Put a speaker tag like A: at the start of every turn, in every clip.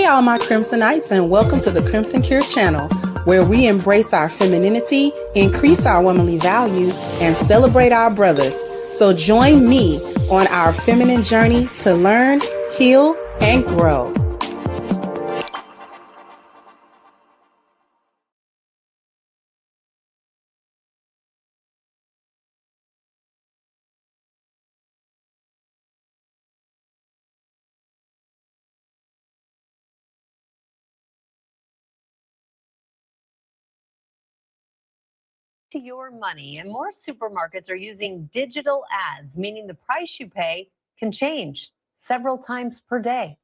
A: all my Crimsonites, and welcome to the Crimson Cure channel, where we embrace our femininity, increase our womanly values, and celebrate our brothers. So join me on our feminine journey to learn, heal, and grow.
B: To your money, and more supermarkets are using digital ads, meaning the price you pay can change several times per day.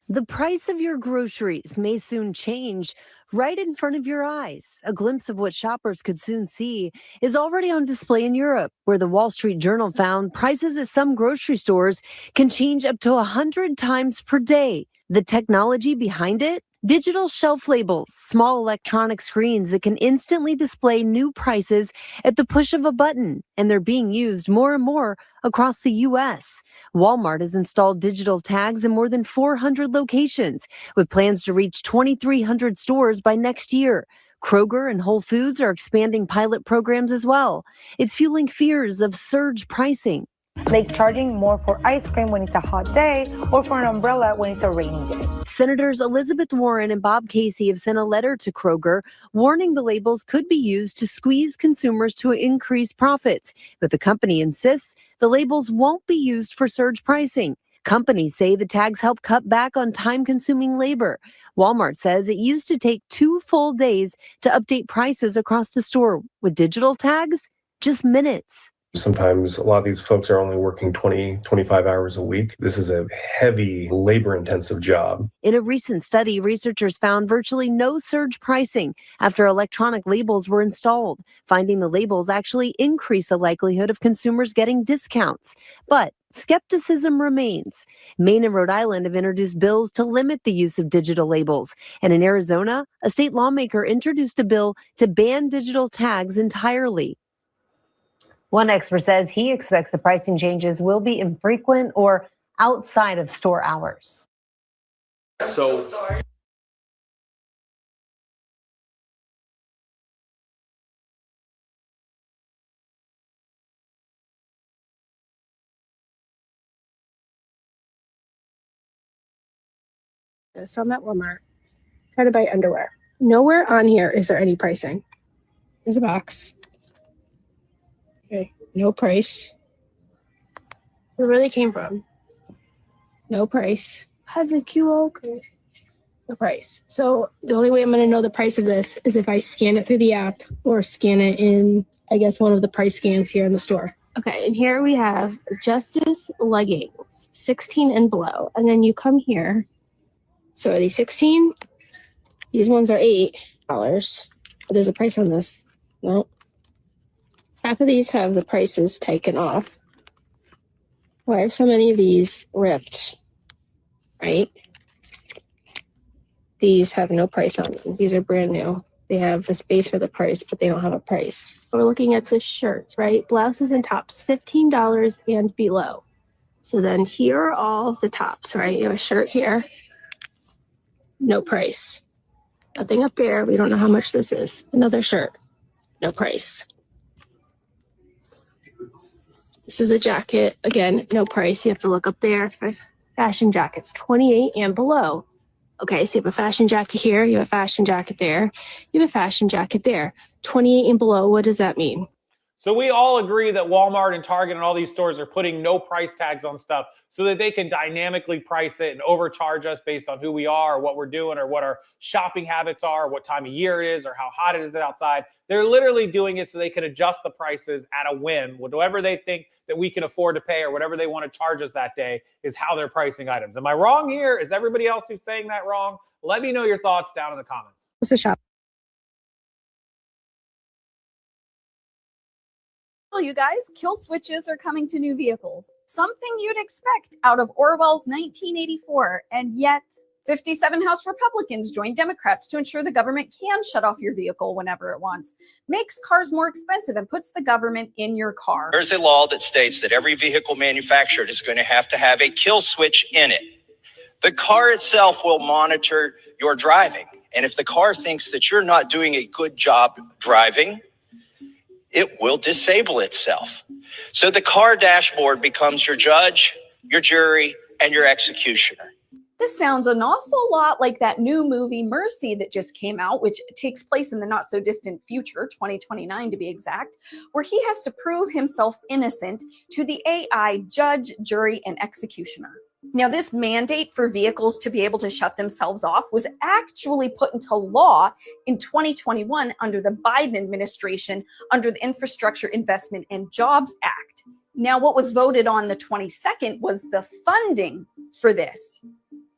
B: The price of your groceries may soon change right in front of your eyes. A glimpse of what shoppers could soon see is already on display in Europe, where the Wall Street Journal found prices at some grocery stores can change up to 100 times per day. The technology behind it? Digital shelf labels, small electronic screens that can instantly display new prices at the push of a button, and they're being used more and more across the U.S. Walmart has installed digital tags in more than 400 locations, with plans to reach 2,300 stores by next year. Kroger and Whole Foods are expanding pilot programs as well. It's fueling fears of surge pricing,
C: like charging more for ice cream when it's a hot day or for an umbrella when it's a rainy day.
B: Senators Elizabeth Warren and Bob Casey have sent a letter to Kroger warning the labels could be used to squeeze consumers to increase profits. But the company insists the labels won't be used for surge pricing. Companies say the tags help cut back on time-consuming labor. Walmart says it used to take 2 full days to update prices across the store. With digital tags, just minutes.
D: Sometimes a lot of these folks are only working 20, 25 hours a week. This is a heavy, labor-intensive job.
B: In a recent study, researchers found virtually no surge pricing after electronic labels were installed, finding the labels actually increase the likelihood of consumers getting discounts. But skepticism remains. Maine and Rhode Island have introduced bills to limit the use of digital labels. And in Arizona, a state lawmaker introduced a bill to ban digital tags entirely. One expert says he expects the pricing changes will be infrequent or outside of store hours.
E: So
F: I'm at Walmart trying to buy underwear. Nowhere on here is there any pricing. There's a box. Okay, no price. Where they came from? No price. Has a QR code. No price. So the only way I'm going to know the price of this is if I scan it through the app or scan it in, I guess, one of the price scans here in the store. Okay, and here we have Justice leggings, 16 and below. And then you come here. So are these 16? These ones are $8. There's a price on this. No. Half of these have the prices taken off. Why are so many of these ripped? Right? These have no price on them. These are brand new. They have the space for the price, but they don't have a price. We're looking at the shirts, right? Blouses and tops, $15 and below. So then here are all of the tops, right? You have a shirt here. No price. Nothing up there. We don't know how much this is. Another shirt. No price. This is a jacket. Again, no price. You have to look up there for fashion jackets, 28 and below. Okay, so you have a fashion jacket here. You have a fashion jacket there. You have a fashion jacket there. 28 and below. What does that mean?
E: So we all agree that Walmart and Target and all these stores are putting no price tags on stuff so that they can dynamically price it and overcharge us based on who we are or what we're doing or what our shopping habits are, or what time of year it is or how hot it is outside. They're literally doing it so they can adjust the prices at a whim. Whatever they think that we can afford to pay or whatever they want to charge us that day is how they're pricing items. Am I wrong here? Is everybody else who's saying that wrong? Let me know your thoughts down in the comments.
F: What's the shop?
G: You guys, kill switches are coming to new vehicles. Something you'd expect out of Orwell's 1984, and yet 57 House Republicans joined Democrats to ensure the government can shut off your vehicle whenever it wants, makes cars more expensive, and puts the government in your car.
H: There's a law that states that every vehicle manufactured is going to have a kill switch in it. The car itself will monitor your driving. And if the car thinks that you're not doing a good job driving, it will disable itself. So the car dashboard becomes your judge, your jury, and your executioner.
G: This sounds an awful lot like that new movie Mercy that just came out, which takes place in the not so distant future, 2029 to be exact, where he has to prove himself innocent to the AI judge, jury, and executioner. Now, this mandate for vehicles to be able to shut themselves off was actually put into law in 2021 under the Biden administration, under the Infrastructure Investment and Jobs Act. Now, what was voted on the 22nd was the funding for this,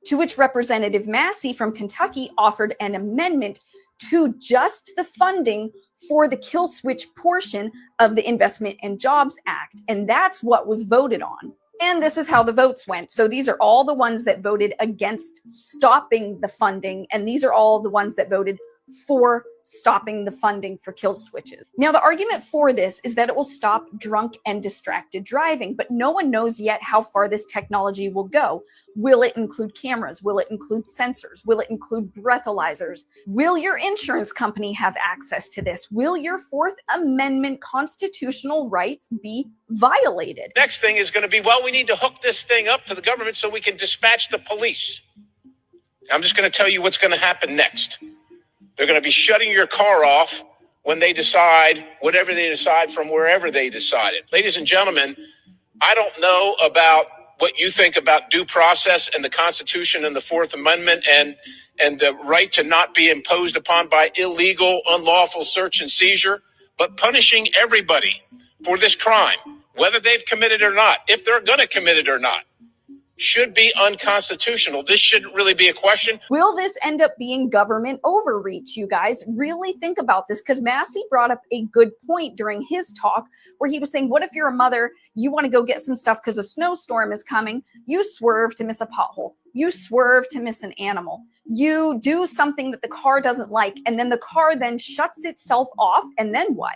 G: to which Representative Massey from Kentucky offered an amendment to just the funding for the kill switch portion of the Investment and Jobs Act. And that's what was voted on. And this is how the votes went. So these are all the ones that voted against stopping the funding. And these are all the ones that voted for stopping the funding for kill switches. Now, the argument for this is that it will stop drunk and distracted driving, but no one knows yet how far this technology will go. Will it include cameras? Will it include sensors? Will it include breathalyzers? Will your insurance company have access to this? Will your Fourth Amendment constitutional rights be violated?
I: Next thing is going to be, well, we need to hook this thing up to the government so we can dispatch the police. I'm just going to tell you what's going to happen next. They're going to be shutting your car off when they decide whatever they decide from wherever they decided. Ladies and gentlemen, I don't know about what you think about due process and the Constitution and the Fourth Amendment and the right to not be imposed upon by illegal, unlawful search and seizure, but punishing everybody for this crime, whether they've committed it or not, if they're going to commit it or not, should be unconstitutional. This shouldn't really be a question.
G: Will this end up being government overreach, you guys? Really think about this, because Massey brought up a good point during his talk where he was saying, what if you're a mother, you want to go get some stuff because a snowstorm is coming, you swerve to miss a pothole, you swerve to miss an animal, you do something that the car doesn't like, and then the car then shuts itself off, and then what?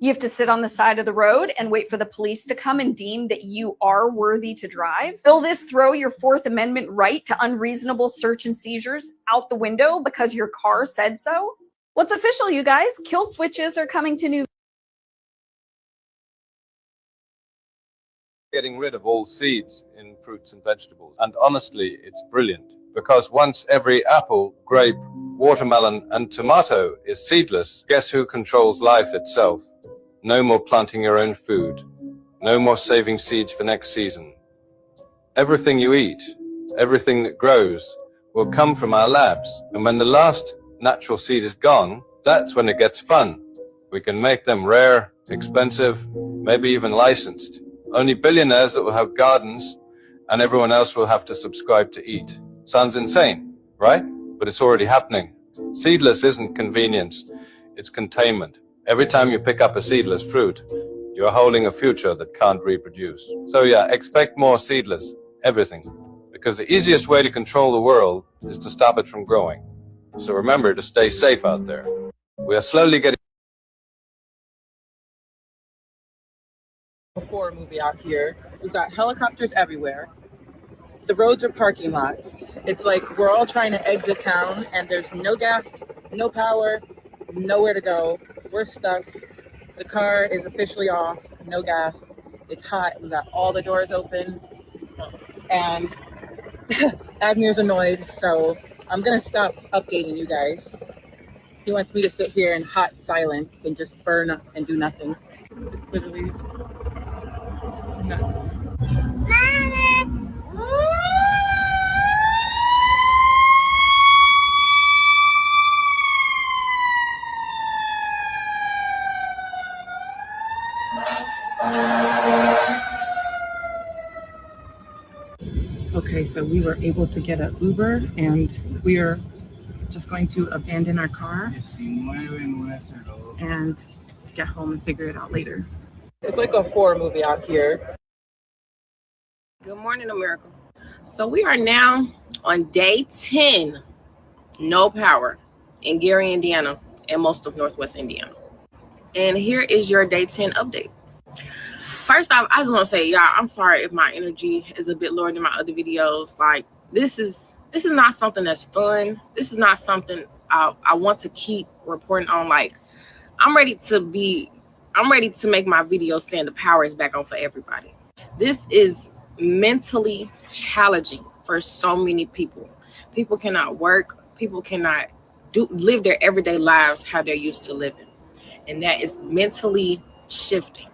G: You have to sit on the side of the road and wait for the police to come and deem that you are worthy to drive? Will this throw your Fourth Amendment right to unreasonable search and seizures out the window because your car said so? What's official, you guys? Kill switches are coming to new.
J: Getting rid of all seeds in fruits and vegetables. And honestly, it's brilliant, because once every apple, grape, watermelon, and tomato is seedless, guess who controls life itself? No more planting your own food. No more saving seeds for next season. Everything you eat, everything that grows, will come from our labs. And when the last natural seed is gone, that's when it gets fun. We can make them rare, expensive, maybe even licensed. Only billionaires that will have gardens, and everyone else will have to subscribe to eat. Sounds insane, right? But it's already happening. Seedless isn't convenience, it's containment. Every time you pick up a seedless fruit, you're holding a future that can't reproduce. So yeah, expect more seedless, everything. Because the easiest way to control the world is to stop it from growing. So remember to stay safe out there. We are slowly getting
K: a horror movie out here. We've got helicopters everywhere. The roads are parking lots. It's like we're all trying to exit town and there's no gas, no power, nowhere to go. We're stuck. The car is officially off, no gas. It's hot. We got all the doors open. And Admir's annoyed, so I'm gonna stop updating you guys. He wants me to sit here in hot silence and just burn up and do nothing. It's literally nuts.
L: Okay, so we were able to get an Uber and we are just going to abandon our car and get home and figure it out later.
K: It's like a horror movie out here.
M: Good morning, America. So we are now on day 10, no power in Gary, Indiana, and most of Northwest Indiana. And here is your day 10 update. First off, I just want to say, y'all, I'm sorry if my energy is a bit lower than my other videos. Like, This is not something that's fun. This is not something I want to keep reporting on. Like, I'm ready to make my video saying the power is back on for everybody. This is mentally challenging for so many people. People cannot work. People cannot live their everyday lives how they're used to living. And that is mentally shifting.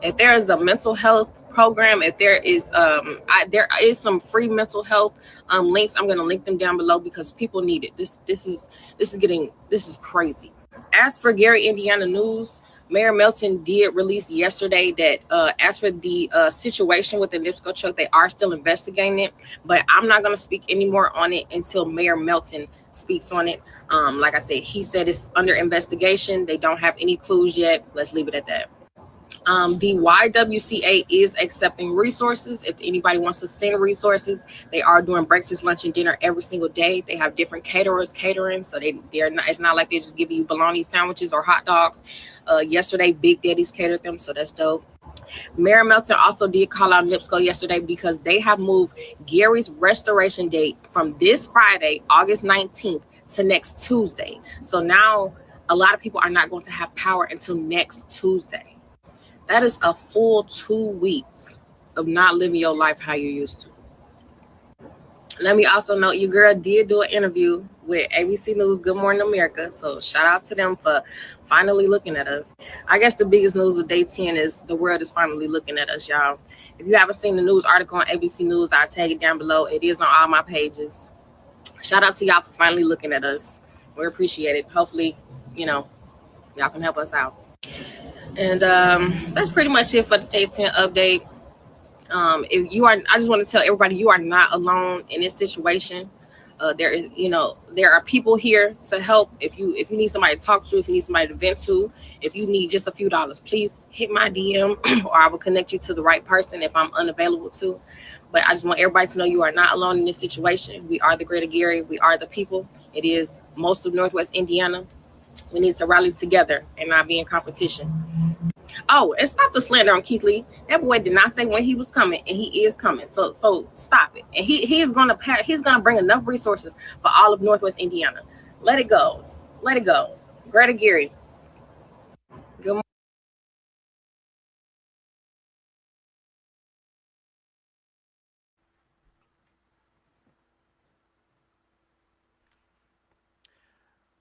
M: If there is a mental health program, if there is there is some free mental health links, I'm going to link them down below because people need it. This is crazy. As for Gary, Indiana news, Mayor Melton did release yesterday that as for the situation with the NIPSCO truck, they are still investigating it, but I'm not going to speak anymore on it until Mayor Melton speaks on it. Like I said, he said it's under investigation. They don't have any clues yet. Let's leave it at that. The YWCA is accepting resources. If anybody wants to send resources, they are doing breakfast, lunch, and dinner every single day. They have different caterers catering, so they're not. It's not like they're just giving you bologna sandwiches or hot dogs. Yesterday, Big Daddy's catered them, so that's dope. Mayor Melton also did call out NIPSCO yesterday because they have moved Gary's restoration date from this Friday, August 19th, to next Tuesday. So now a lot of people are not going to have power until next Tuesday. That is a full 2 weeks of not living your life how you used to. Let me also note your girl did do an interview with ABC News Good Morning America. So shout out to them for finally looking at us. I guess the biggest news of day 10 is the world is finally looking at us, y'all. If you haven't seen the news article on ABC News, I'll tag it down below. It is on all my pages. Shout out to y'all for finally looking at us. We appreciate it. Hopefully, y'all can help us out. And that's pretty much it for the day 10 update. I just want to tell everybody you are not alone in this situation. There are people here to help. If you need somebody to talk to, if you need somebody to vent to, if you need just a few dollars, please hit my DM or I will connect you to the right person if I'm unavailable to. But I just want everybody to know you are not alone in this situation. We are the Greater Gary. We are the people. It is most of Northwest Indiana. We need to rally together and not be in competition. Oh, and stop the slander on Keith Lee. That boy did not say when he was coming, and he is coming. So stop it. And he's gonna bring enough resources for all of Northwest Indiana. Let it go. Let it go. Greta Gary. Good morning.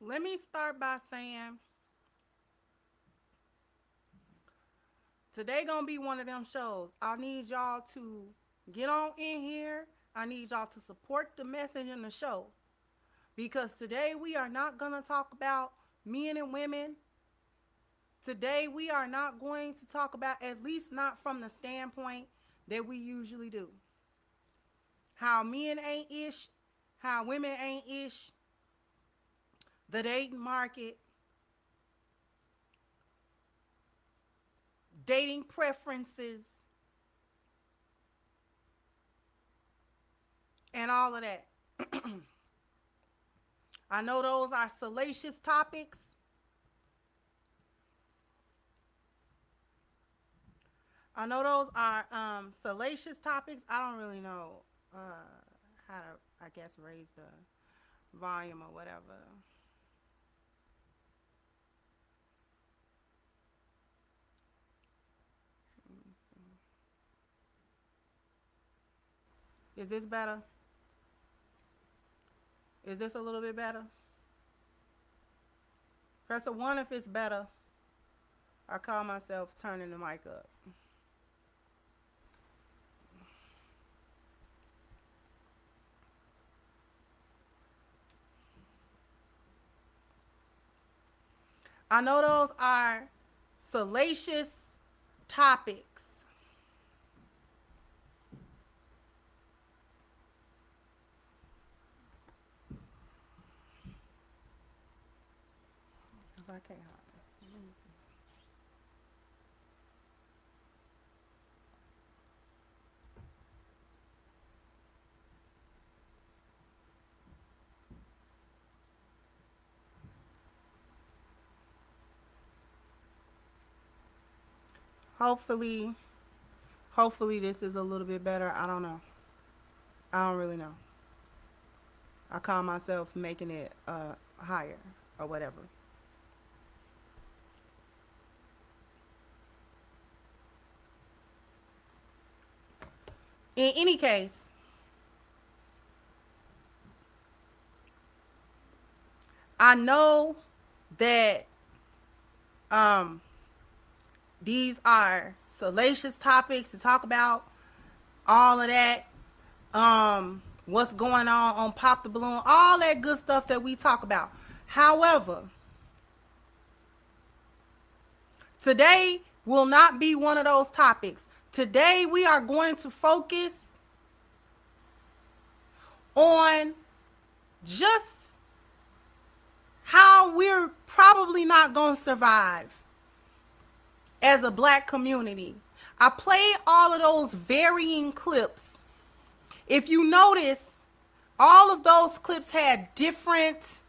A: Let me start by saying today gonna be one of them shows. I need y'all to get on in here. I need y'all to support the message in the show. Because today we are not gonna talk about men and women. Today we are not going to talk about, at least not from the standpoint that we usually do. How men ain't ish, how women ain't ish, the dating market, dating preferences, and all of that. I know those are salacious topics. I don't really know how to, I guess, raise the volume or whatever. Let me see. Is this better? Is this a little bit better? Press a 1 if it's better. I call myself turning the mic up. I know those are salacious topics. I can't hide this. Let me see. Hopefully this is a little bit better. I don't know. I don't really know. I call myself making it higher or whatever. In any case, I know that these are salacious topics to talk about, all of that, what's going on Pop the Balloon, all that good stuff that we talk about. However, today will not be one of those topics. Today we are going to focus on just how we're probably not going to survive as a Black community. I played all of those varying clips. If you notice, all of those clips had different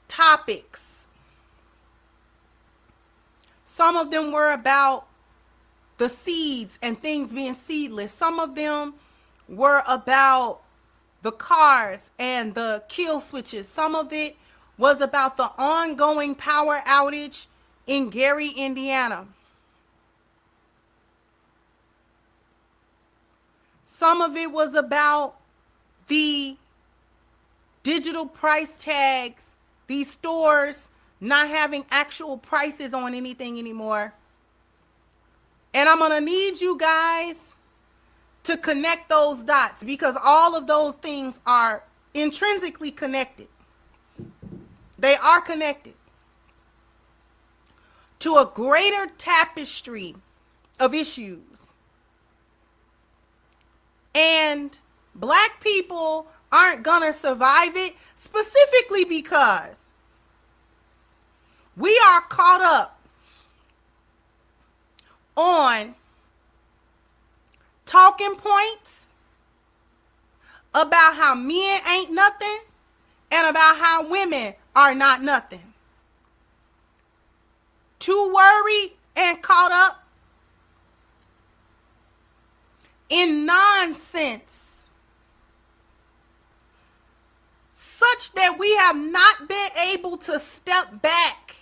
A: topics. Some of them were about the seeds and things being seedless. Some of them were about the cars and the kill switches. Some of it was about the ongoing power outage in Gary, Indiana. Some of it was about the digital price tags, these stores not having actual prices on anything anymore. And I'm going to need you guys to connect those dots, because all of those things are intrinsically connected. They are connected to a greater tapestry of issues. And Black people aren't gonna survive it, specifically because we are caught up on talking points about how men ain't nothing and about how women are not nothing. Too worried and caught up in nonsense such that we have not been able to step back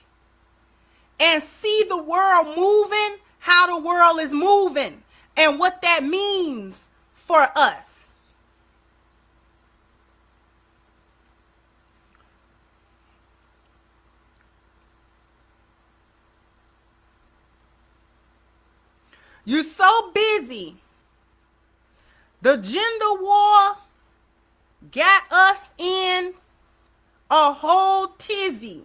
A: and see the world moving how the world is moving and what that means for us. You're so busy. The gender war got us in a whole tizzy.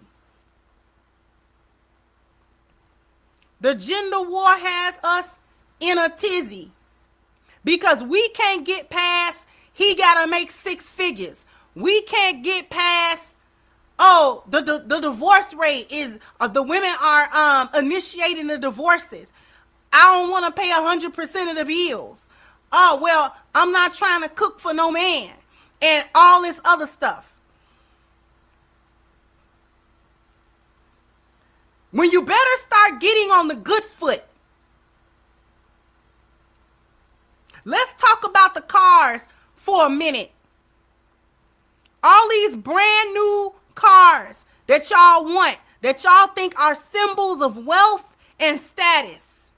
A: The gender war has us in a tizzy because we can't get past he gotta make 6 figures. We can't get past the divorce rate is the women are initiating the divorces. I don't want to pay 100% of the bills. Oh, well, I'm not trying to cook for no man and all this other stuff. When you better start getting on the good foot. Let's talk about the cars for a minute. All these brand new cars that y'all want, that y'all think are symbols of wealth and status,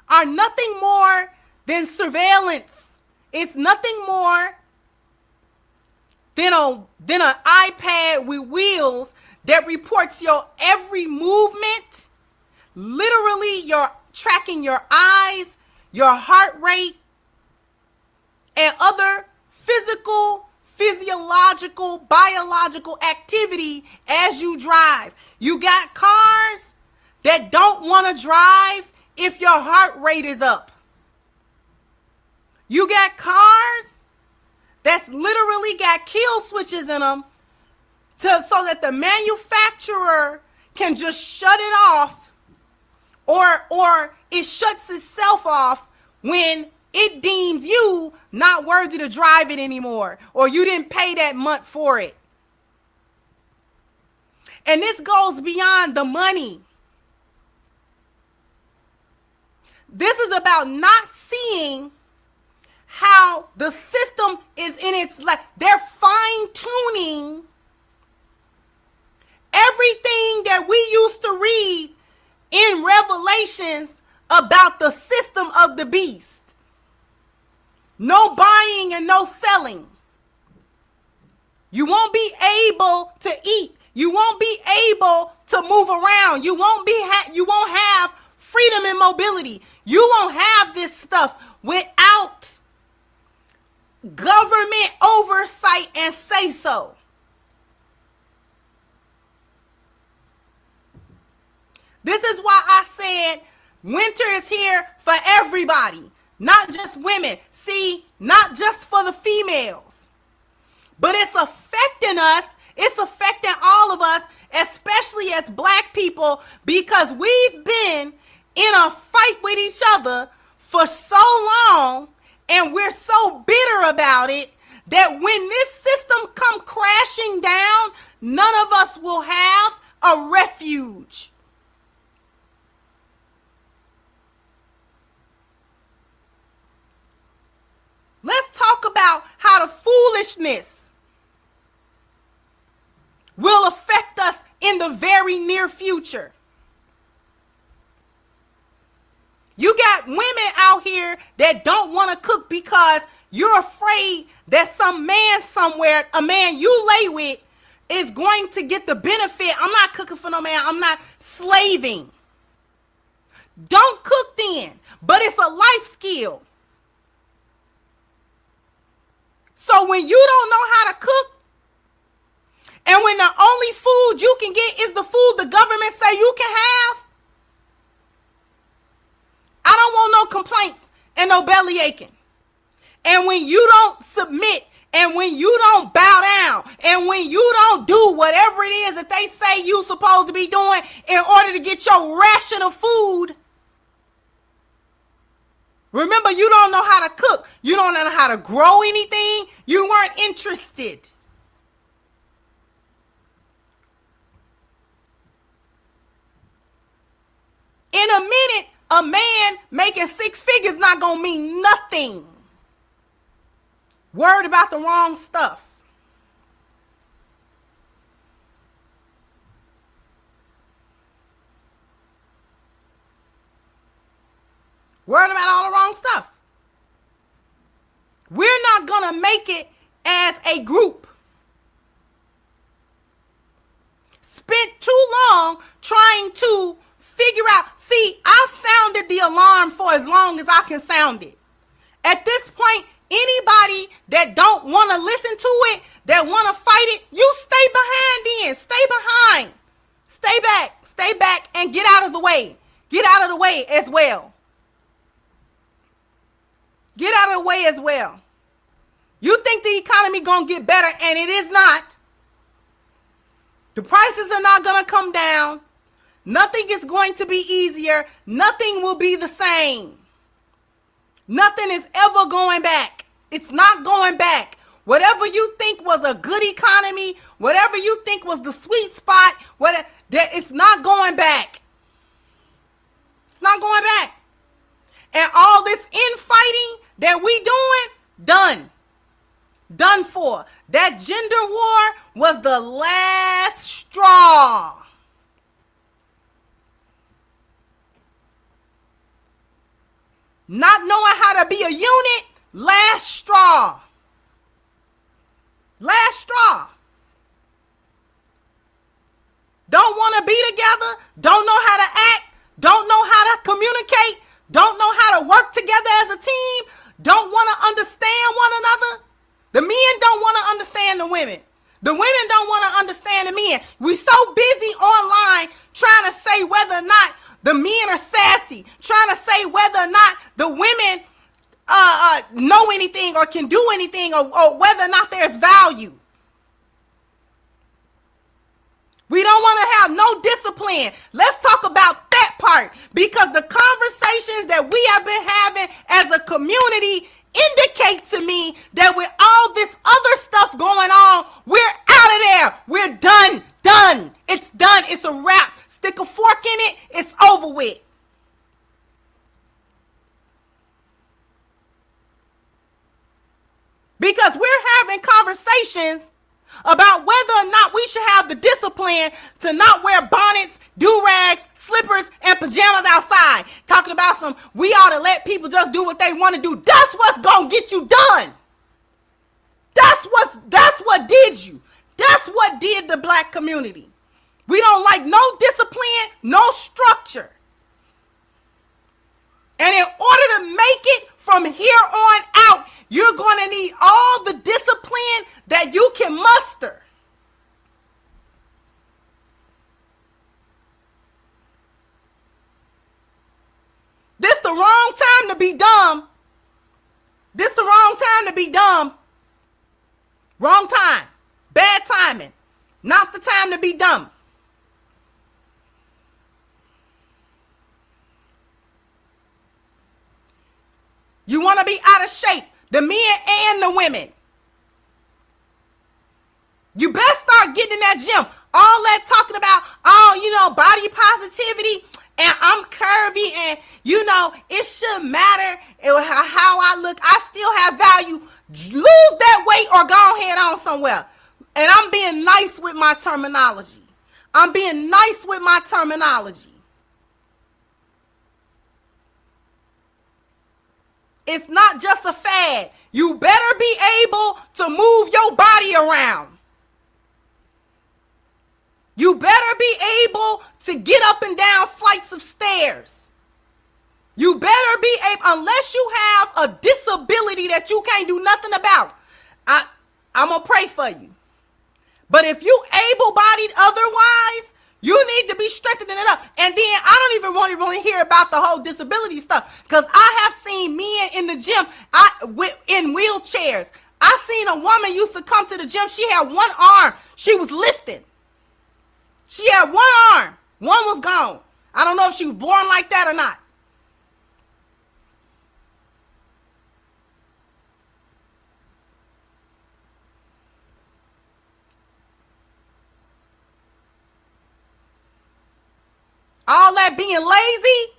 A: are nothing more than surveillance. It's nothing more than an iPad with wheels that reports your every movement. Literally, you're tracking your eyes, your heart rate, and other physical, physiological, biological activity as you drive. You got cars that don't want to drive if your heart rate is up. You got cars that's literally got kill switches in them so that the manufacturer can just shut it off, or it shuts itself off when it deems you not worthy to drive it anymore, or you didn't pay that month for it. And this goes beyond the money. This is about not seeing how the system is in its life. They're fine-tuning everything that we used to read in Revelations about the system of the beast. No buying and no selling. You won't be able to eat. You won't be able to move around. You won't have freedom and mobility. You won't have this stuff without government oversight and say so. This is why I said winter is here for everybody, not just women. See, not just for the females, but it's affecting us. It's affecting all of us, especially as Black people, because we've been in a fight with each other for so long, and we're so bitter about it that when this system come crashing down, none of us will have a refuge. Let's talk about how the foolishness will affect us in the very near future. You got women out here that don't want to cook because you're afraid that some man somewhere, a man you lay with, is going to get the benefit. I'm not cooking for no man. I'm not slaving. Don't cook then, but it's a life skill. So when you don't know how to cook, and when the only food you can get is the food the government say you can have, I don't want no complaints and no belly aching. And when you don't submit, and when you don't bow down, and when you don't do whatever it is that they say you're supposed to be doing in order to get your ration of food, remember, you don't know how to cook. You don't know how to grow anything. You weren't interested. In a minute, a man making 6 figures not gonna mean nothing. Worried about the wrong stuff. Worried about all the wrong stuff. We're not gonna make it as a group. Spent too long trying to figure out. See, I've sounded the alarm for as long as I can sound it. At this point, anybody that don't want to listen to it, that want to fight it, you stay behind then. Stay behind. Stay back and get out of the way. Get out of the way as well. Get out of the way as well. You think the economy gonna get better, and it is not. The prices are not gonna come down. Nothing is going to be easier. Nothing will be the same. Nothing is ever going back. It's not going back. Whatever you think was a good economy, whatever you think was the sweet spot, it's not going back. It's not going back. And all this infighting that we doing, done for. That gender war was the last straw. Not knowing how to be a unit, last straw. Last straw. Don't want to be together, don't know how to act, don't know how to communicate, don't know how to work together as a team, don't want to understand one another. The men don't want to understand the women. The women don't want to understand the men. We're so busy online trying to say whether or not the men are sassy, trying to say whether or not the women know anything or can do anything, or whether or not there's value. We don't want to have no discipline. Let's talk about that part, because the conversations that we have been having as a community indicate to me that with all this other stuff going on, we're out of there. We're done. It's done. It's a wrap. Stick a fork in it. It's over with.
N: conversations about whether or not we should have the discipline to not wear bonnets, do-rags, slippers, and pajamas outside. Talking about we ought to let people just do what they want to do. That's what's going to get you done. That's what did you. That's what did the black community. We don't like no discipline, no structure. And in order to make it from here on out, you're going to need all the discipline that you can muster. This the wrong time to be dumb. This the wrong time to be dumb. Wrong time. Bad timing. Not the time to be dumb. You want to be out of shape, the men and the women. You best start getting in that gym. All that talking about, body positivity, and I'm curvy, and, it shouldn't matter how I look. I still have value. Lose that weight or go ahead on somewhere. And I'm being nice with my terminology. It's not just a fad. You better be able to move your body around. You better be able to get up and down flights of stairs. You better be able, unless you have a disability that you can't do nothing about. I'm going to pray for you. But if you able-bodied otherwise, you need to be strengthening it up. And then I don't even want to hear about the whole disability stuff, because I have seen men in the gym in wheelchairs. I seen a woman used to come to the gym. She had one arm. She was lifting. She had one arm. One was gone. I don't know if she was born like that or not. All that being lazy,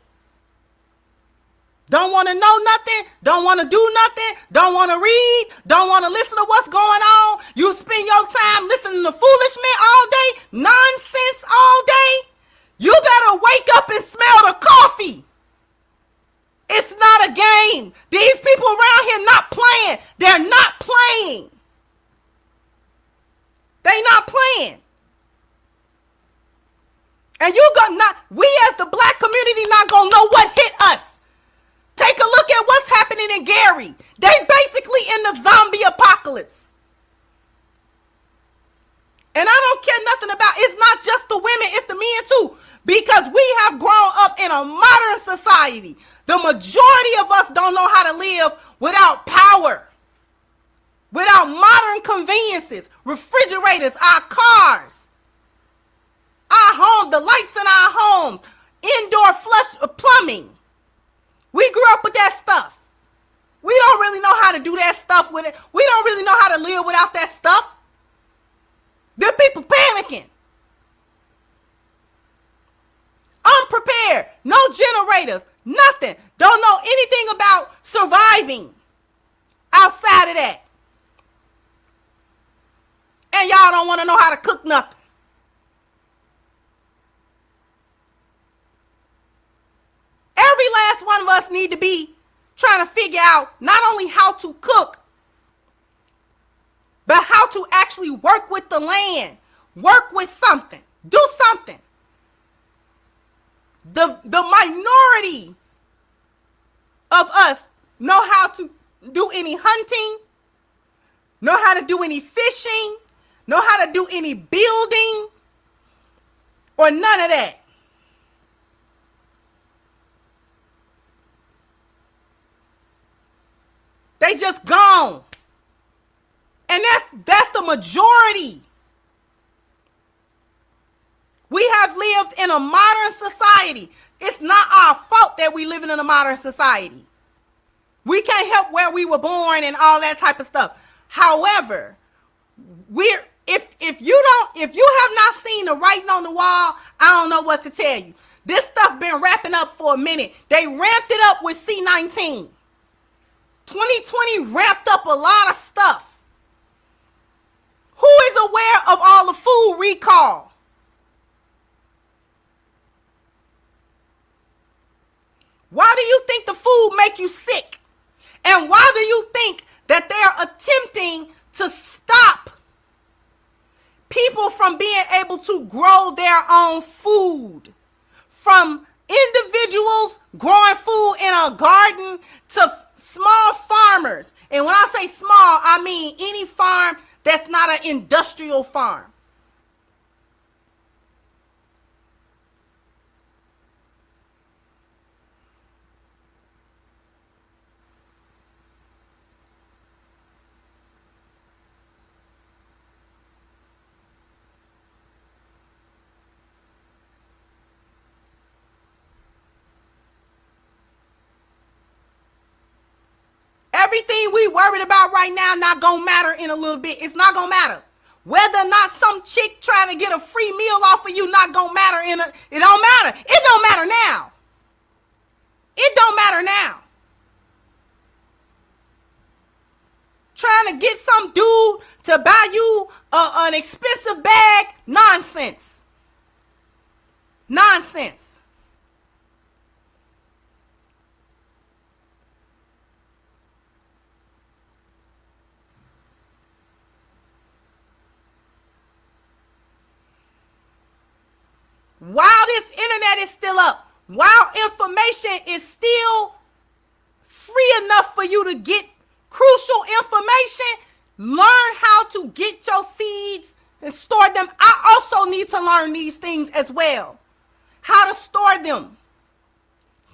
N: don't want to know nothing, don't want to do nothing, don't want to read, don't want to listen to what's going on. You spend your time listening to foolishness all day, nonsense all day. You better wake up and smell the coffee. It's not a game. These people around here not playing. They're not playing. They not playing. And we as the black community not gonna know what hit us. Take a look at what's happening in Gary. They basically in the zombie apocalypse. And I don't care nothing about, it's not just the women, it's the men too. Because we have grown up in a modern society. The majority of us don't know how to live without power. Without modern conveniences, refrigerators, our cars. Our home, the lights in our homes, indoor flush plumbing. We grew up with that stuff. We don't really know how to do that stuff with it. We don't really know how to live without that stuff. The people panicking. Unprepared. No generators. Nothing. Don't know anything about surviving outside of that. And y'all don't want to know how to cook nothing. Every last one of us need to be trying to figure out not only how to cook, but how to actually work with the land, work with something, do something. The minority of us know how to do any hunting, know how to do any fishing, know how to do any building, or none of that. They just gone. And that's the majority. We have lived in a modern society. It's not our fault that we living in a modern society. We can't help where we were born and all that type of stuff. However, if you have not seen the writing on the wall, I don't know what to tell you. This stuff been wrapping up for a minute. They ramped it up with C-19. 2020 ramped up a lot of stuff. Who is aware of all the food recall? Why do you think the food make you sick? And why do you think that they're attempting to stop people from being able to grow their own food? From individuals growing food in a garden to small farmers. And when I say small, I mean any farm that's not an industrial farm. Everything we worried about right now not gonna matter in a little bit. It's not gonna matter. Whether or not some chick trying to get a free meal off of you not gonna matter it don't matter. It don't matter now. It don't matter now. Trying to get some dude to buy you an expensive bag, nonsense. Nonsense. While this internet is still up, while information is still free enough for you to get crucial information, learn how to get your seeds and store them. I also need to learn these things as well. How to store them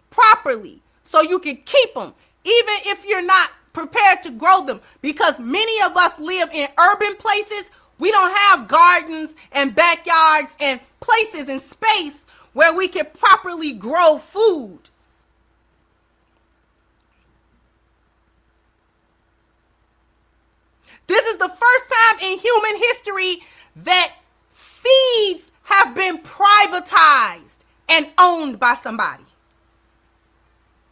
N: properly so you can keep them, even if you're not prepared to grow them. Because many of us live in urban places. We don't have gardens and backyards and places and space where we can properly grow food. This is the first time in human history that seeds have been privatized and owned by somebody.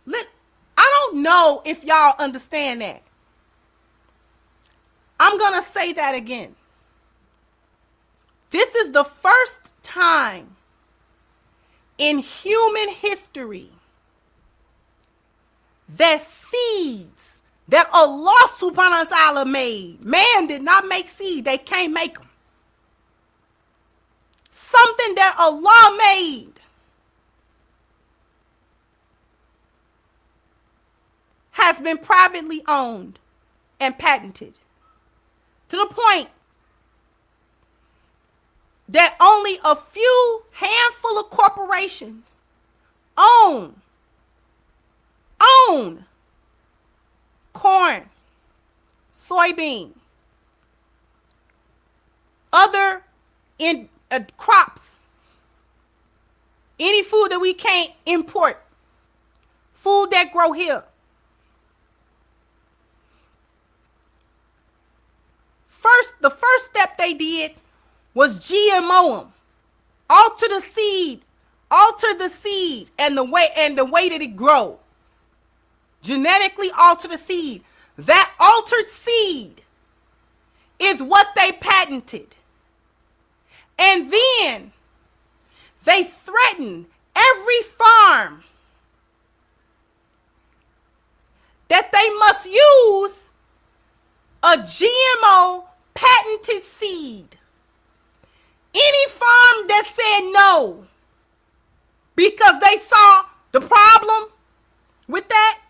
N: Look, I don't know if y'all understand that. I'm going to say that again. This is the first time in human history that seeds that Allah subhanahu wa ta'ala made, man did not make seed, they can't make them. Something that Allah made has been privately owned and patented to the point that only a few handful of corporations own corn, soybean, other crops, any food that we can't import, food that grow here. The first step they did was GMO them, alter the seed and the way that it grow. Genetically alter the seed. That altered seed is what they patented. And then they threatened every farm that they must use a GMO patented seed. Any farm that said no because they saw the problem with that,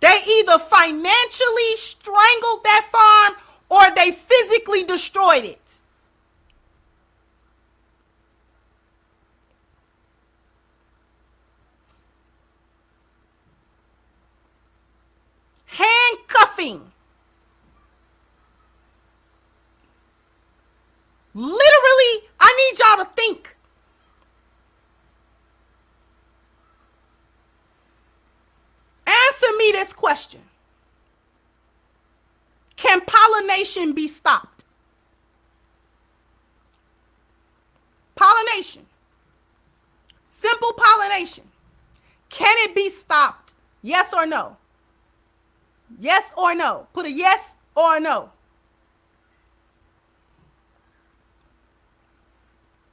N: they either financially strangled that farm or they physically destroyed it. Handcuffing. Literally, I need y'all to think. Answer me this question. Can pollination be stopped? Pollination. Simple pollination. Can it be stopped? Yes or no? Yes or no? Put a yes or a no.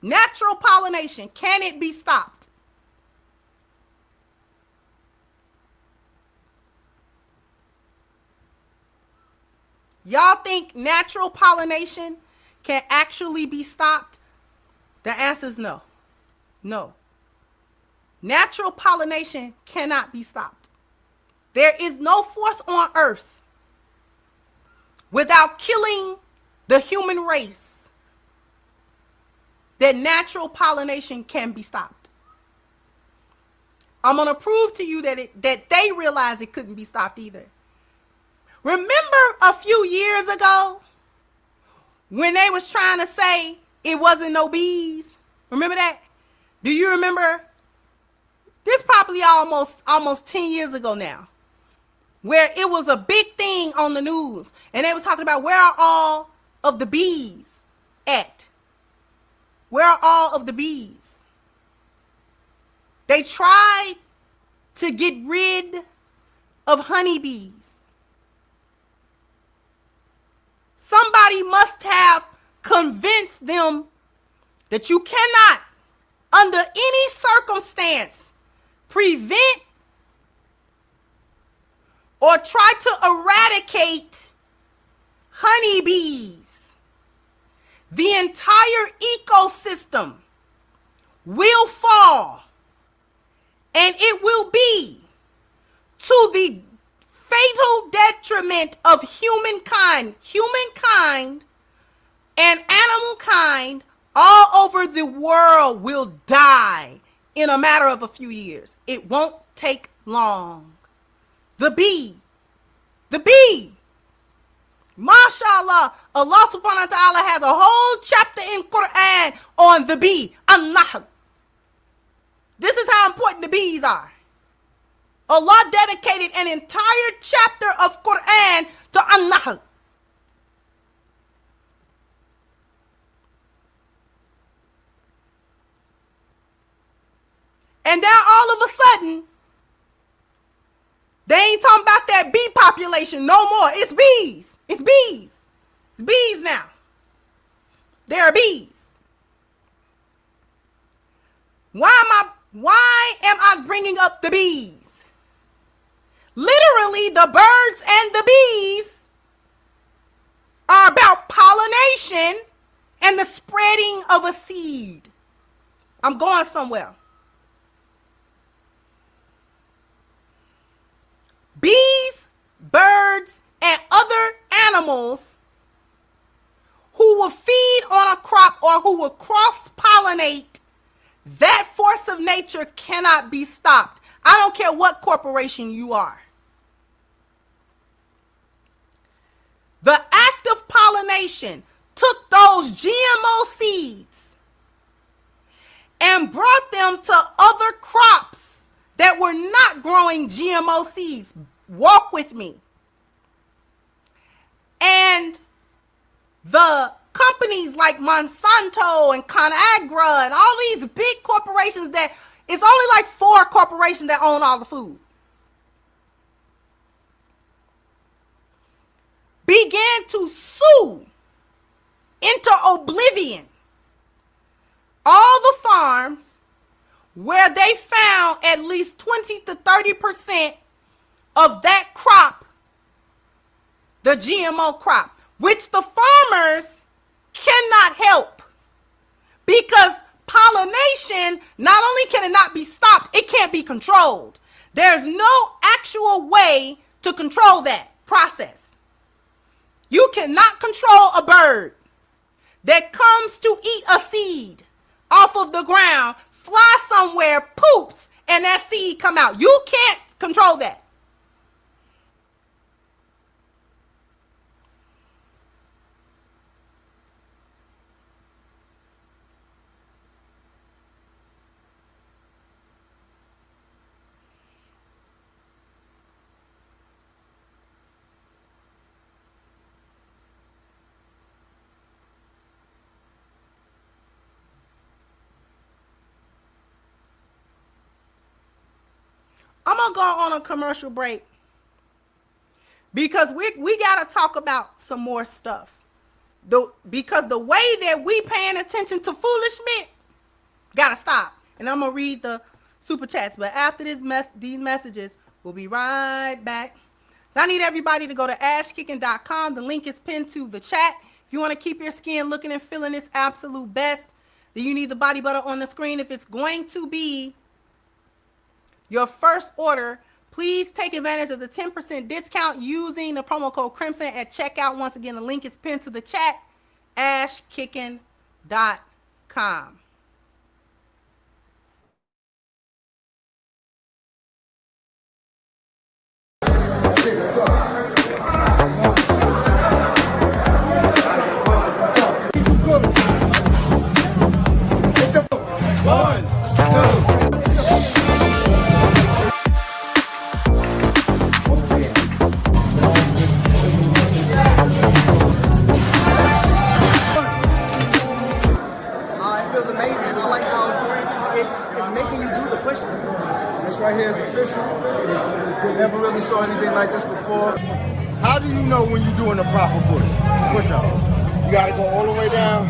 N: Natural pollination, can it be stopped? Y'all think natural pollination can actually be stopped? The answer is no. No. Natural pollination cannot be stopped. There is no force on earth without killing the human race that natural pollination can be stopped. I'm going to prove to you that they realized it couldn't be stopped either. Remember a few years ago when they was trying to say it wasn't no bees? Remember that? Do you remember? This probably almost 10 years ago now, where it was a big thing on the news, and they was talking about where are all of the bees at? Where are all of the bees? They tried to get rid of honeybees. Somebody must have convinced them that you cannot, under any circumstance, prevent or try to eradicate honeybees. The entire ecosystem will fall, and it will be to the fatal detriment of humankind and animal kind all over the world will die in a matter of a few years. It won't take long. The bee. MashaAllah, Allah subhanahu wa ta'ala has a whole chapter in Quran on the bee, an-nahl. This is how important the bees are. Allah dedicated an entire chapter of Quran to an-nahl. And now all of a sudden, they ain't talking about that bee population no more. It's bees. It's bees. It's bees now. There are bees. Why am I bringing up the bees? Literally, the birds and the bees are about pollination and the spreading of a seed. I'm going somewhere. Bees, birds, and other animals who will feed on a crop or who will cross-pollinate, that force of nature cannot be stopped. I don't care what corporation you are. The act of pollination took those GMO seeds and brought them to other crops that were not growing GMO seeds. Walk with me. And the companies like Monsanto and ConAgra and all these big corporations that it's only like 4 corporations that own all the food, began to sue into oblivion all the farms where they found at least 20 to 30% of that crop, the GMO crop, which the farmers cannot help, because pollination, not only can it not be stopped, it can't be controlled. There's no actual way to control that process. You cannot control a bird that comes to eat a seed off of the ground, fly somewhere, poops, and that seed come out. You can't control that. I'm going to go on a commercial break because we got to talk about some more stuff. Because the way that we paying attention to foolishness Gotta stop. And I'm gonna read the super chats. But after these messages, we'll be right back. So I need everybody to go to ashkicking.com. The link is pinned to the chat. If you want to keep your skin looking and feeling its absolute best, then you need the body butter on the screen. If it's going to be your first order, please take advantage of the 10% discount using the promo code Crimson at checkout. Once again, the link is pinned to the chat, ashkicking.com.
O: Right here is official. Never really saw anything like this before. How do you know when you're doing a proper push up? You gotta go all the way down,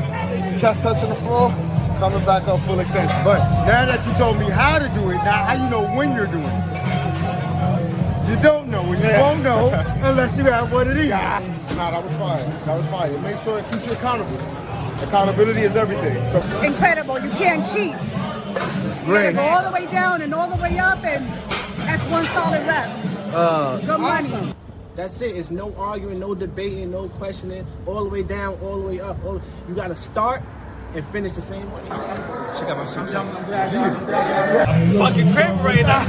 O: chest touching the floor, coming back up full extension. But now that you told me how to do it, now how you know when you're doing it? You don't know, and you won't know unless you have what it is. Nah, that was fine. That was fine. Make sure it keeps you accountable. Accountability is everything. So
P: incredible. You can't cheat.
O: Great.
P: Go all the way down and all the way up, and that's one solid rep. Good money.
Q: Awesome. That's it. It's no arguing, no debating, no questioning. All the way down, all the way up. You got to start and finish the same way. She got my shit. I'm glad.
R: Fucking crib right now.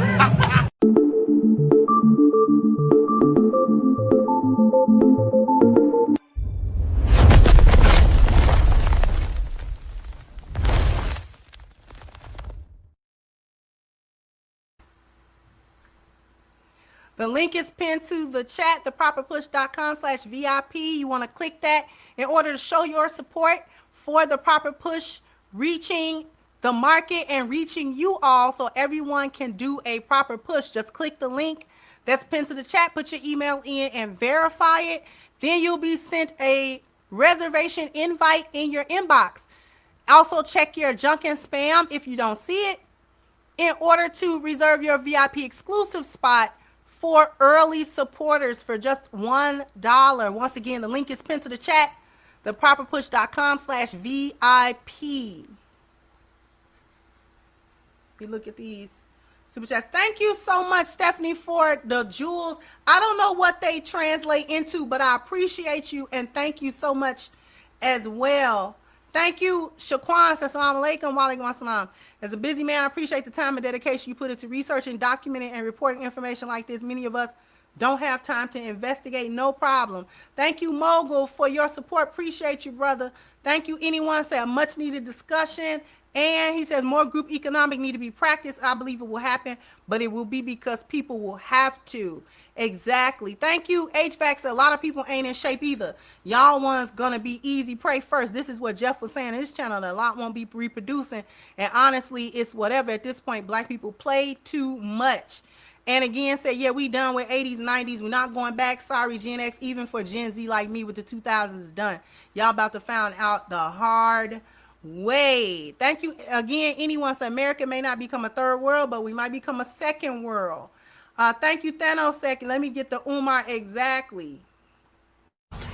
N: The link is pinned to the chat, theproperpush.com/VIP. You want to click that in order to show your support for the Proper Push reaching the market and reaching you all so everyone can do a proper push. Just click the link that's pinned to the chat, put your email in and verify it. Then you'll be sent a reservation invite in your inbox. Also check your junk and spam if you don't see it in order to reserve your VIP exclusive spot for early supporters for just $1. Once again, the link is pinned to the chat, theproperpush.com/VIP. You look at these super chats. Thank you so much, Stephanie, for the jewels. I don't know what they translate into, but I appreciate you and thank you so much as well. Thank you, Shaquan. Assalamu alaikum. Wa alaikum assalam. As a busy man, I appreciate the time and dedication you put into researching, documenting, and reporting information like this. Many of us don't have time to investigate. No problem. Thank you, Mogul, for your support. Appreciate you, brother. Thank you, anyone. Said much needed discussion. And he says more group economic need to be practiced. I believe it will happen, but it will be because people will have to. Exactly. Thank you, HVAC. A lot of people ain't in shape either. Y'all ones gonna be easy. Pray first. This is what Jeff was saying in his channel, that a lot won't be reproducing. And honestly, it's whatever. At this point, black people play too much. And again, say, yeah, we done with 80s, 90s. We're not going back. Sorry, Gen X. Even for Gen Z like me with the 2000s is done. Y'all about to find out the hard way. Thank you again. Anyone said America may not become a third world, but we might become a second world. Thank you, Thanos. Second, let me get the Umar exactly.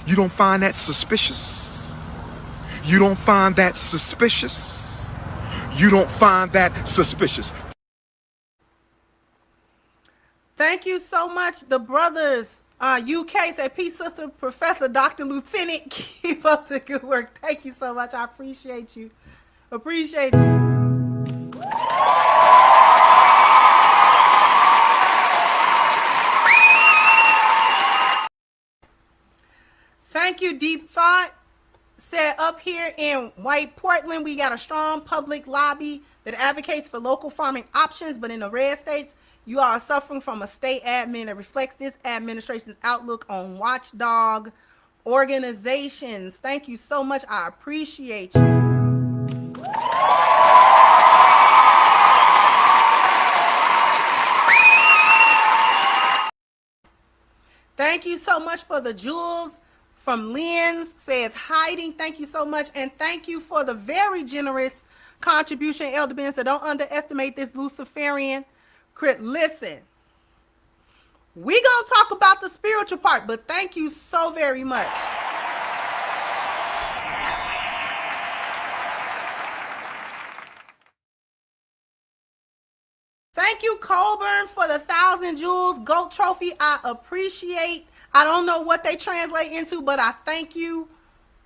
S: You don't find that suspicious? You don't find that suspicious? You don't find that suspicious?
N: Thank you so much, the brothers. UK said, peace, sister, professor, Dr. Lieutenant. Keep up the good work. Thank you so much. I appreciate you. Appreciate you. Thank you, Deep Thought. Said up here in White Portland, we got a strong public lobby that advocates for local farming options, but in the red states, you are suffering from a state admin that reflects this administration's outlook on watchdog organizations. Thank you so much. I appreciate you. Thank you so much for the jewels. From Lynn's says hiding. Thank you so much. And thank you for the very generous contribution, Elder Ben. So don't underestimate this Luciferian. Listen, we gonna talk about the spiritual part, but thank you so very much. Thank you, Colburn, for the 1,000 jewels GOAT trophy. I appreciate. I don't know what they translate into, but I thank you,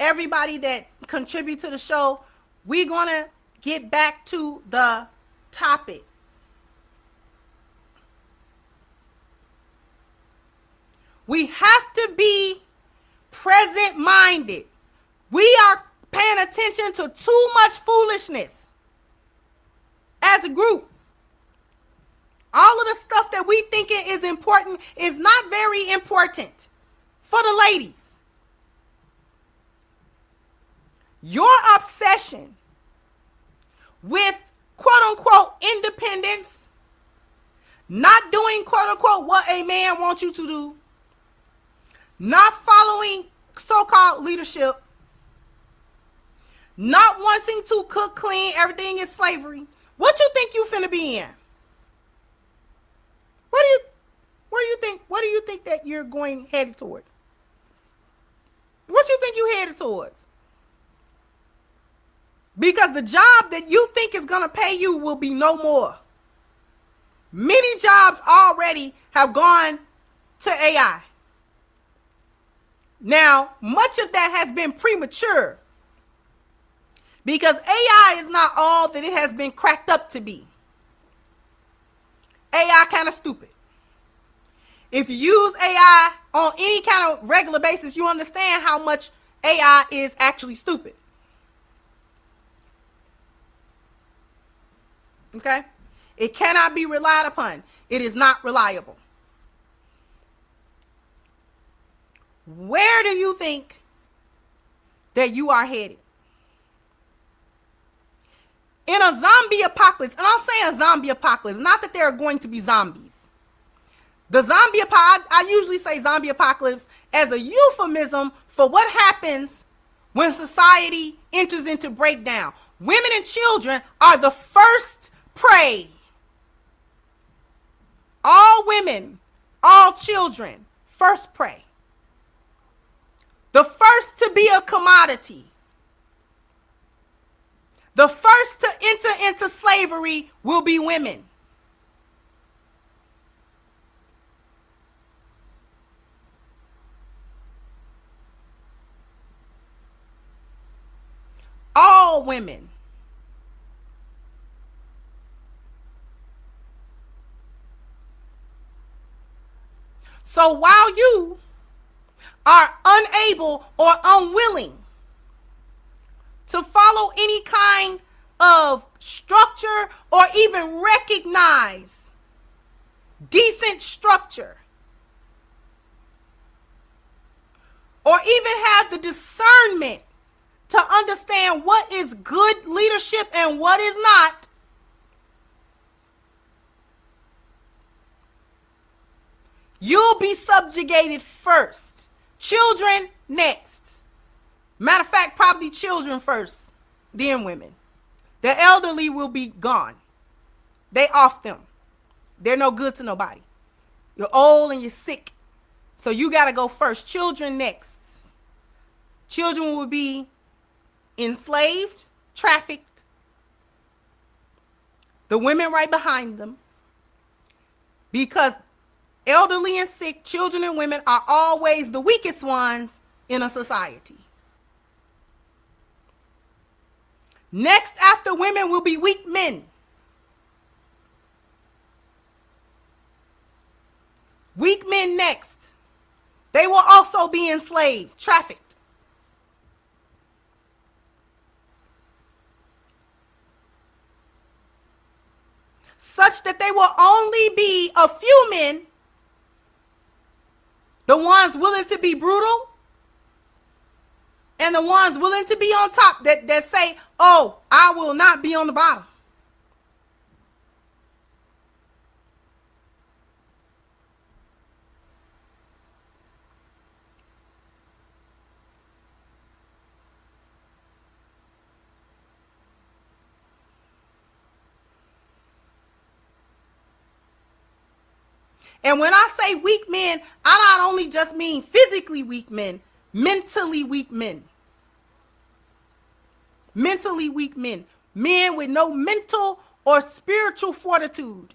N: everybody that contribute to the show. We're gonna get back to the topic. We have to be present-minded. We are paying attention to too much foolishness as a group. All of the stuff that we thinking is important is not very important for the ladies. Your obsession with quote-unquote independence, not doing quote-unquote what a man wants you to do, not following so-called leadership, not wanting to cook, clean, everything is slavery. What you think you finna be in? What do you think that you're headed towards? What you think you headed towards? Because the job that you think is gonna pay you will be no more. Many jobs already have gone to AI. Now, much of that has been premature because AI is not all that it has been cracked up to be. AI kind of stupid. If you use AI on any kind of regular basis, you understand how much AI is actually stupid. Okay? It cannot be relied upon. It is not reliable. Where do you think that you are headed? In a zombie apocalypse, and I'm saying a zombie apocalypse, not that there are going to be zombies. The zombie apocalypse, I usually say zombie apocalypse as a euphemism for what happens when society enters into breakdown. Women and children are the first prey. All women, all children, first prey. The first to be a commodity. The first to enter into slavery will be women. All women. So while you are unable or unwilling to follow any kind of structure or even recognize decent structure, or even have the discernment to understand what is good leadership and what is not, you'll be subjugated first. Children next. Matter of fact, probably children first, then women. The elderly will be gone. They off them. They're no good to nobody. You're old and you're sick. So you got to go first. Children next. Children will be enslaved, trafficked. The women right behind them. Because elderly and sick, children and women are always the weakest ones in a society. Next after women will be weak men. Weak men next. They will also be enslaved, trafficked. Such that they will only be a few men, the ones willing to be brutal, and the ones willing to be on top that say, oh, I will not be on the bottom. And when I say weak men, I not only just mean physically weak men, mentally weak men. Mentally weak men. Men with no mental or spiritual fortitude.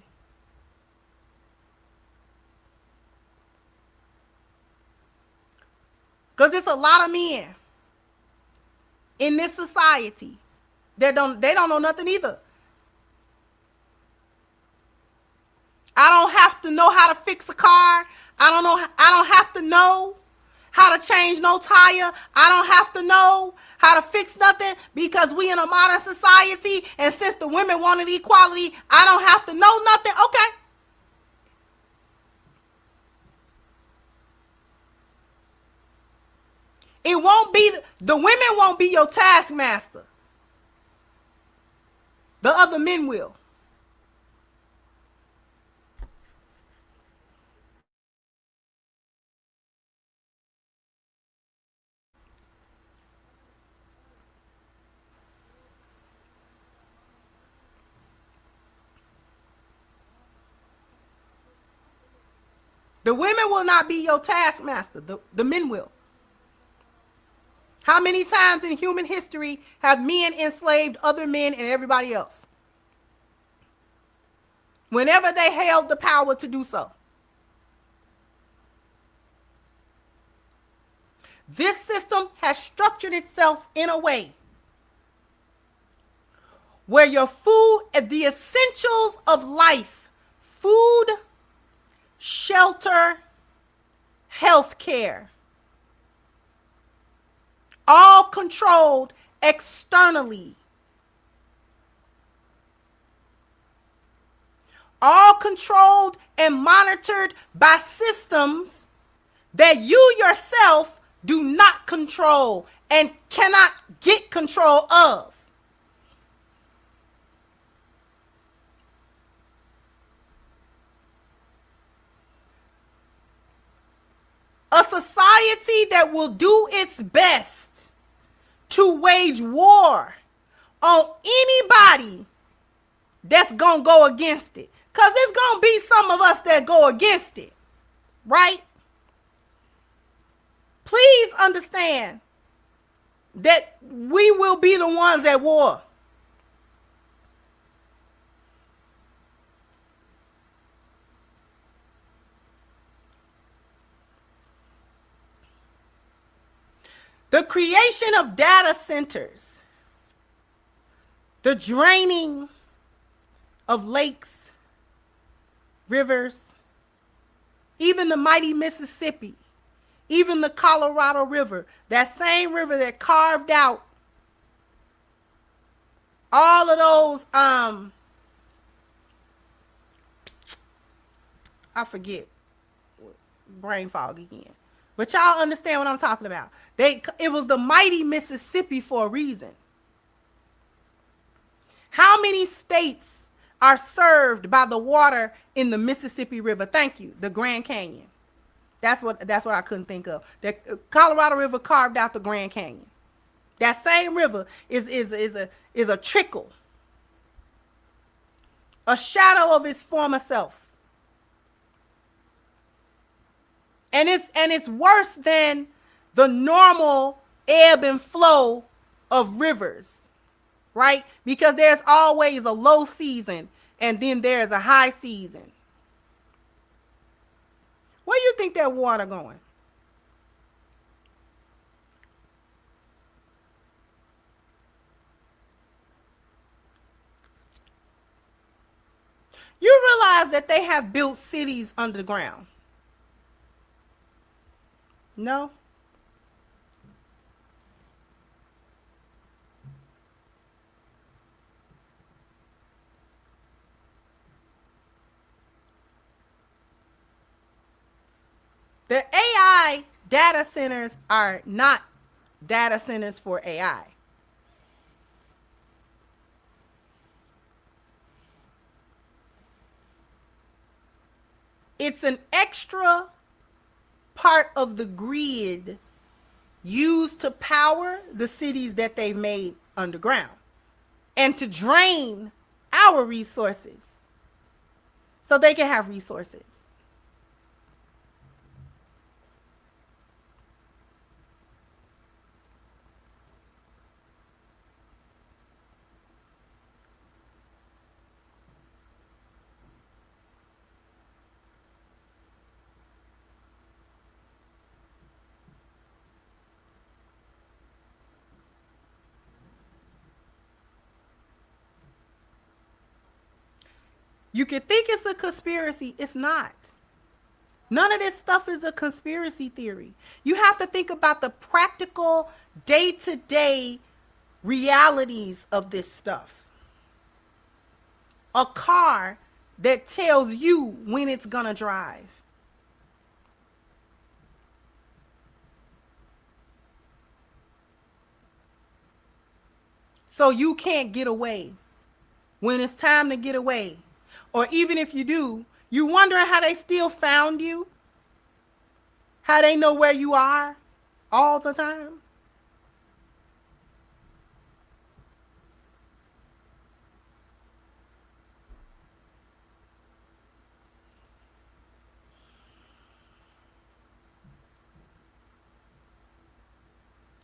N: Because it's a lot of men in this society that they don't know nothing either. I don't have to know how to fix a car. I don't have to know how to change no tire. I don't have to know how to fix nothing because we in a modern society, and since the women wanted equality, I don't have to know nothing. Okay. It won't be, the women won't be your taskmaster. The other men will. The women will not be your taskmaster. The men will. How many times in human history have men enslaved other men and everybody else? Whenever they held the power to do so. This system has structured itself in a way where your food, the essentials of life, food, shelter, health care, all controlled externally. All controlled and monitored by systems that you yourself do not control and cannot get control of. A society that will do its best to wage war on anybody that's gonna go against it. Because it's gonna be some of us that go against it, right? Please understand that we will be the ones at war. The creation of data centers, the draining of lakes, rivers, even the mighty Mississippi, even the Colorado River, that same river that carved out all of those, I forget, brain fog again. But y'all understand what I'm talking about. It was the mighty Mississippi for a reason. How many states are served by the water in the Mississippi River? Thank you. The Grand Canyon. That's what I couldn't think of. The Colorado River carved out the Grand Canyon. That same river is a trickle, a shadow of its former self. And it's worse than the normal ebb and flow of rivers, right? Because there's always a low season and then there's a high season. Where do you think that water going? You realize that they have built cities underground? No? The AI data centers are not data centers for AI. It's an extra part of the grid used to power the cities that they've made underground and to drain our resources so they can have resources. You can think it's a conspiracy. It's not. None of this stuff is a conspiracy theory. You have to think about the practical day-to-day realities of this stuff. A car that tells you when it's gonna drive. So you can't get away when it's time to get away. Or even if you do, you wondering how they still found you? How they know where you are all the time?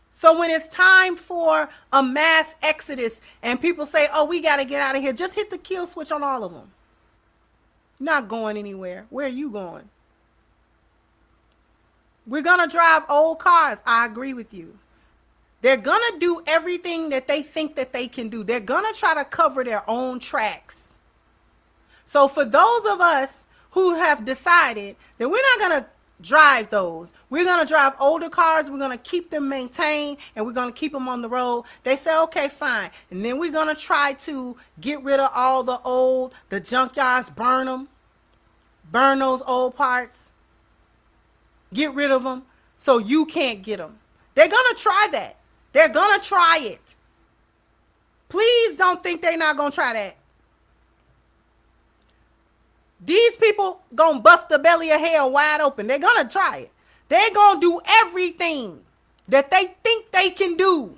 N: So when it's time for a mass exodus and people say, oh, we got to get out of here, just hit the kill switch on all of them. You're not going anywhere. Where are you going? We're going to drive old cars. I agree with you. They're going to do everything that they think that they can do. They're going to try to cover their own tracks. So for those of us who have decided that we're not going to drive those, we're going to drive older cars, we're going to keep them maintained, and we're going to keep them on the road. They say, okay, fine. And then we're going to try to get rid of all the junkyards, burn them, burn those old parts, get rid of them so you can't get them. They're going to try that. They're going to try it. Please don't think they're not going to try that. These people gonna bust the belly of hell wide open. They're gonna try it. They're gonna do everything that they think they can do.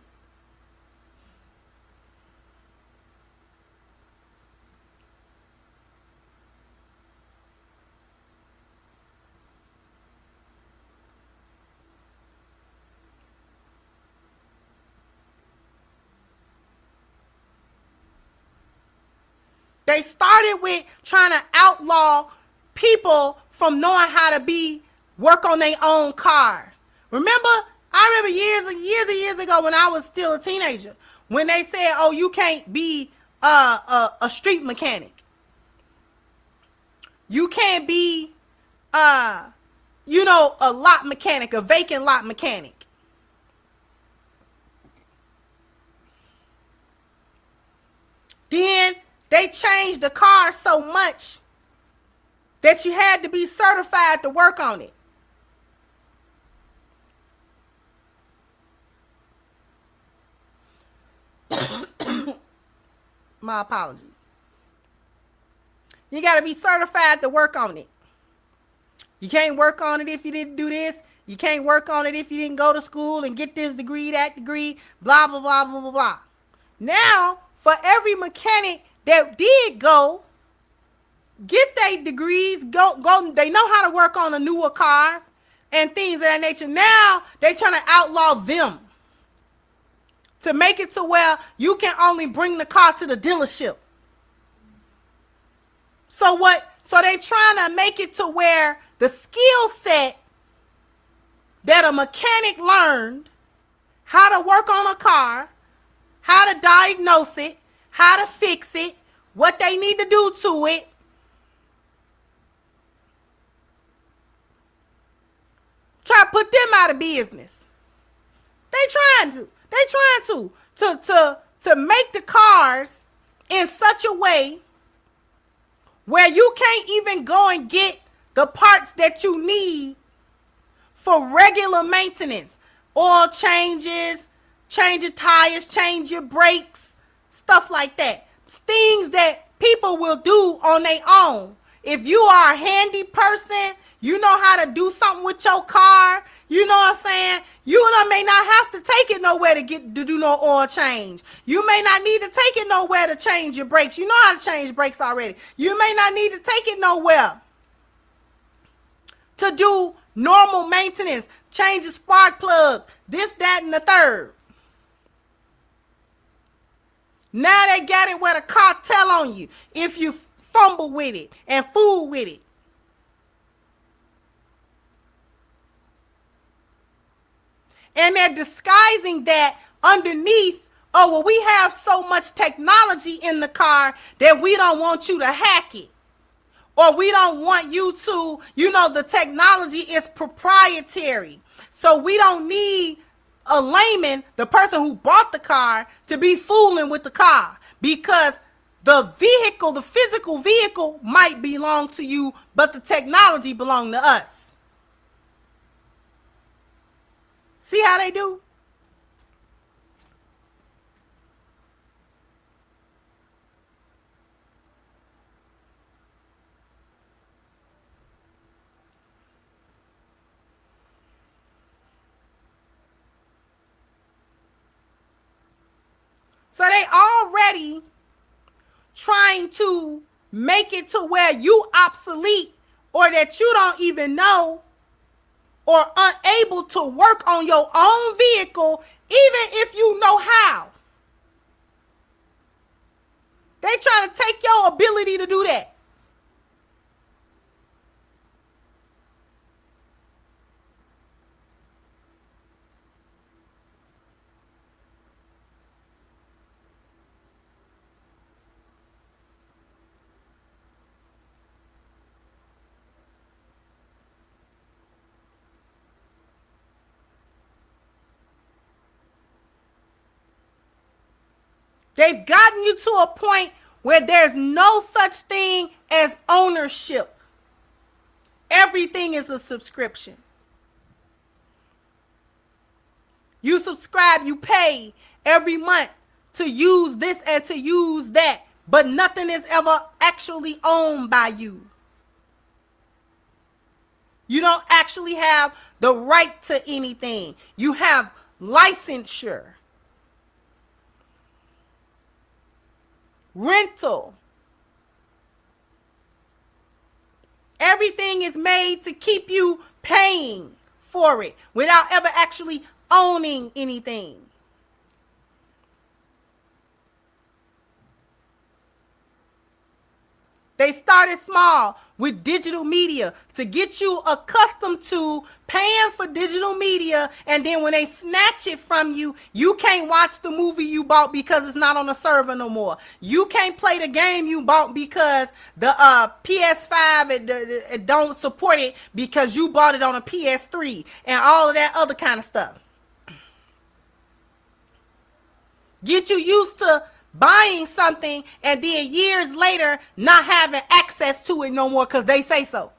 N: They started with trying to outlaw people from knowing how to work on their own car. I remember years ago when I was still a teenager, when they said, oh, you can't be a street mechanic. You can't be, a lot mechanic, a vacant lot mechanic. Then they changed the car so much that you had to be certified to work on it. My apologies. You got to be certified to work on it. You can't work on it if you didn't do this. You can't work on it if you didn't go to school and get this degree, that degree, blah, blah, blah, blah, blah, blah. Now, for every mechanic that did go get their degrees, go, they know how to work on the newer cars and things of that nature. Now they trying to outlaw them to make it to where you can only bring the car to the dealership. So they trying to make it to where the skill set that a mechanic learned, how to work on a car, how to diagnose it, how to fix it, what they need to do to it. Try to put them out of business. They trying to make the cars in such a way where you can't even go and get the parts that you need for regular maintenance. Oil changes, change your tires, change your brakes, stuff like that. Things that people will do on their own. If you are a handy person, you know how to do something with your car, you know what I'm saying? You may not have to take it nowhere to do no oil change. You may not need to take it nowhere to change your brakes. You know how to change brakes already. You may not need to take it nowhere to do normal maintenance, change the spark plugs, this, that, and the third. Now they got it where the cartel on you if you fumble with it and fool with it. And they're disguising that underneath, oh, well, we have so much technology in the car that we don't want you to hack it. Or we don't want you to, the technology is proprietary. So we don't need a layman, the person who bought the car, to be fooling with the car, because the vehicle, the physical vehicle might belong to you, but the technology belongs to us. See how they do? So they already trying to make it to where you obsolete, or that you don't even know, or unable to work on your own vehicle, even if you know how. They trying to take your ability to do that. They've gotten you to a point where there's no such thing as ownership. Everything is a subscription. You subscribe, you pay every month to use this and to use that, but nothing is ever actually owned by you. You don't actually have the right to anything. You have licensure, rental. Everything is made to keep you paying for it without ever actually owning anything. They started small with digital media to get you accustomed to paying for digital media, and then when they snatch it from you, you can't watch the movie you bought because it's not on the server no more. You can't play the game you bought because the PS5 it don't support it because you bought it on a PS3 and all of that other kind of stuff. Get you used to buying something and then years later not having access to it no more because they say so.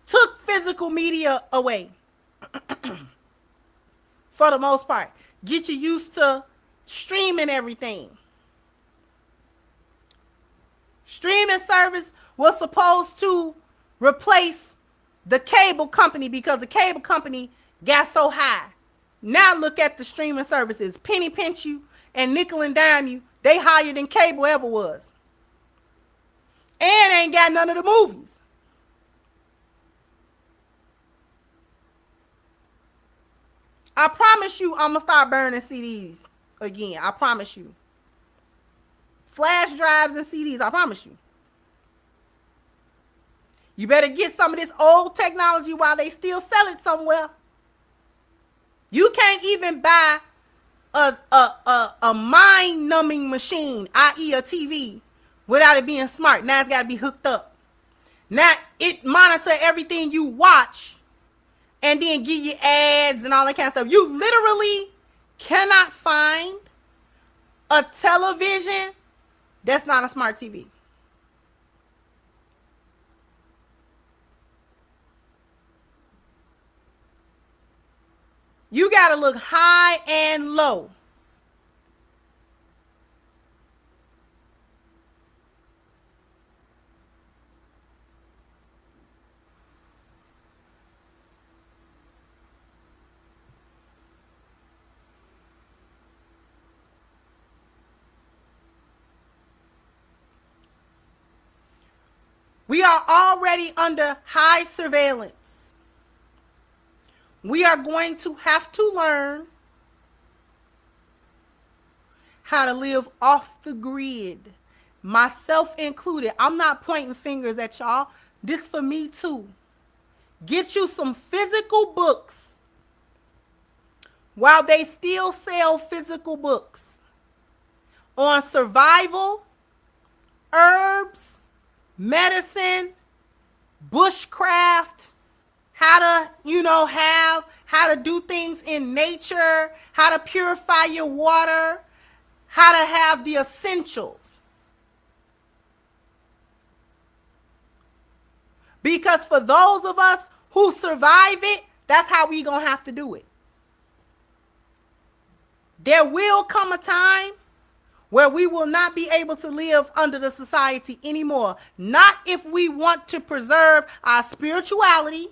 N: Took physical media away for the most part. Get you used to streaming everything. Streaming service was supposed to replace the cable company because the cable company got so high. Now look at the streaming services. Penny pinch you and nickel and dime you. They higher than cable ever was. And ain't got none of the movies. I promise you I'm going to start burning CDs again. I promise you. Flash drives and CDs, I promise you. You better get some of this old technology while they still sell it somewhere. You can't even buy a mind-numbing machine, i.e. a TV, without it being smart. Now it's got to be hooked up. Now it monitor everything you watch and then give you ads and all that kind of stuff. You literally cannot find a television that's not a smart TV. You got to look high and low. We are already under high surveillance. We are going to have to learn how to live off the grid, myself included. I'm not pointing fingers at y'all. This for me too. Get you some physical books while they still sell physical books on survival, herbs, medicine, bushcraft, how to, how to do things in nature, how to purify your water, how to have the essentials. Because for those of us who survive it, that's how we gonna have to do it. There will come a time where we will not be able to live under the society anymore. Not if we want to preserve our spirituality,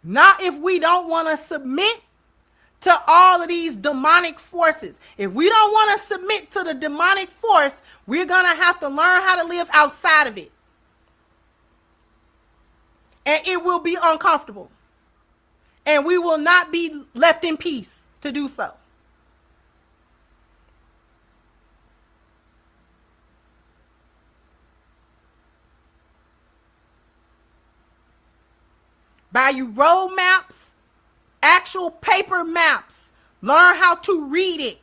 N: not if we don't want to submit to all of these demonic forces. If we don't want to submit to the demonic force, we're going to have to learn how to live outside of it. And it will be uncomfortable. And we will not be left in peace to do so. Buy you road maps, actual paper maps. Learn how to read it.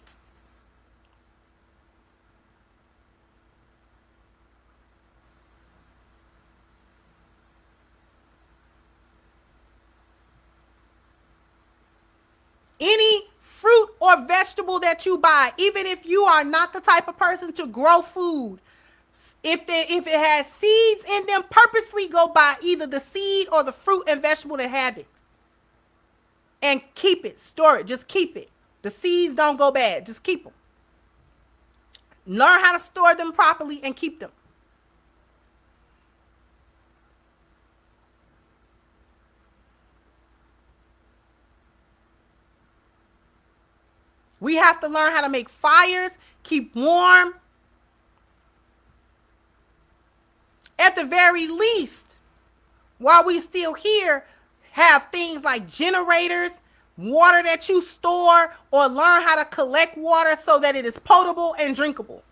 N: Any fruit or vegetable that you buy, even if you are not the type of person to grow food, if it has seeds in them, purposely go buy either the seed or the fruit and vegetable that have it. And keep it, store it, just keep it. The seeds don't go bad, just keep them. Learn how to store them properly and keep them. We have to learn how to make fires, keep warm. At the very least, while we still here, have things like generators, water that you store, or learn how to collect water so that it is potable and drinkable.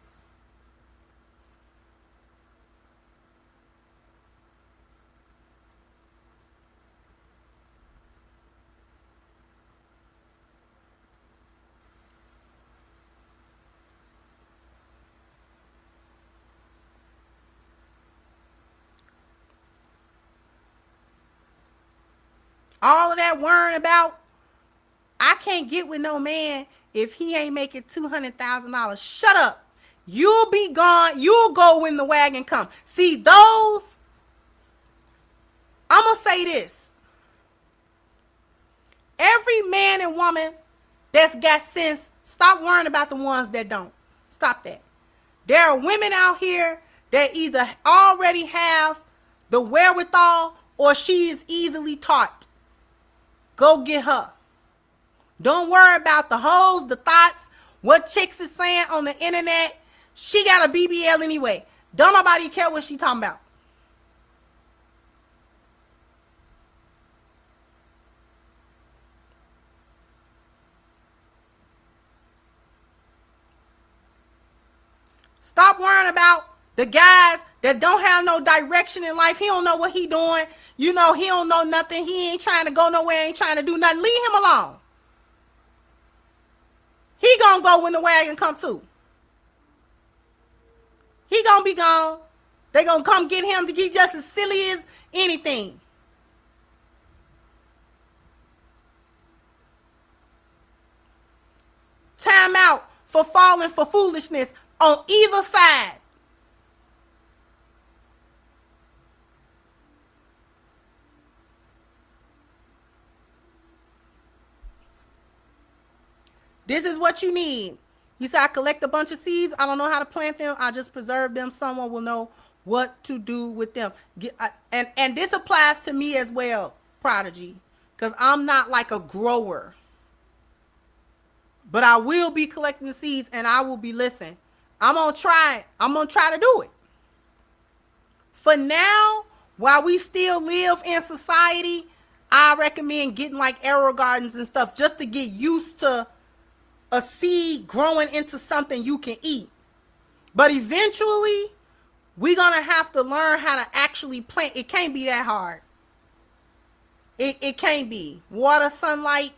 N: All of that worrying about, I can't get with no man if he ain't making $200,000. Shut up. You'll be gone. You'll go when the wagon comes. See, those, I'm going to say this. Every man and woman that's got sense, stop worrying about the ones that don't. Stop that. There are women out here that either already have the wherewithal or she is easily taught. Go get her. Don't worry about the hoes, the thoughts, what chicks is saying on the internet. She got a BBL anyway. Don't nobody care what she talking about. Stop worrying about the guys that don't have no direction in life. He don't know what he doing. You know, he don't know nothing. He ain't trying to go nowhere, ain't trying to do nothing. Leave him alone. He gonna go when the wagon come too. He gonna be gone. They gonna come get him to get just as silly as anything. Time out for falling for foolishness on either side. This is what you need. He said, I collect a bunch of seeds. I don't know how to plant them. I just preserve them. Someone will know what to do with them. And this applies to me as well, Prodigy, because I'm not like a grower. But I will be collecting the seeds and I will be listening. I'm going to try it. I'm going to try to do it. For now, while we still live in society, I recommend getting like arrow gardens and stuff just to get used to a seed growing into something you can eat. But eventually, we're going to have to learn how to actually plant. It can't be that hard. It can't be. Water, sunlight,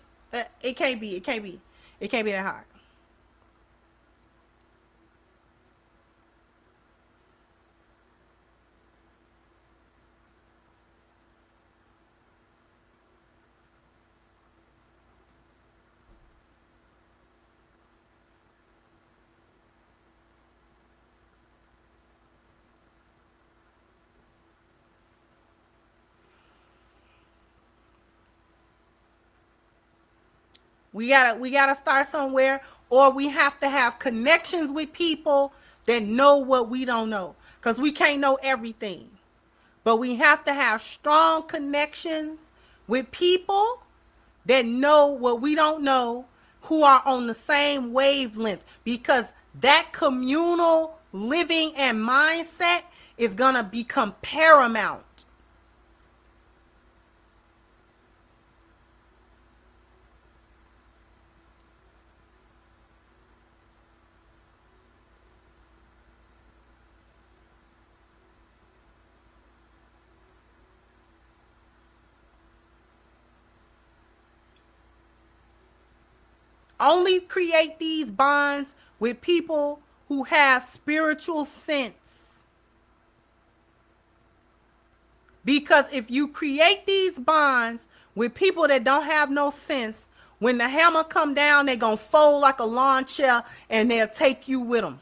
N: it can't be. It can't be. It can't be that hard. We gotta start somewhere, or we have to have connections with people that know what we don't know, because we can't know everything. But we have to have strong connections with people that know what we don't know, who are on the same wavelength, because that communal living and mindset is gonna become paramount. Only create these bonds with people who have spiritual sense. Because if you create these bonds with people that don't have no sense, when the hammer come down, they're going to fold like a lawn chair and they'll take you with them.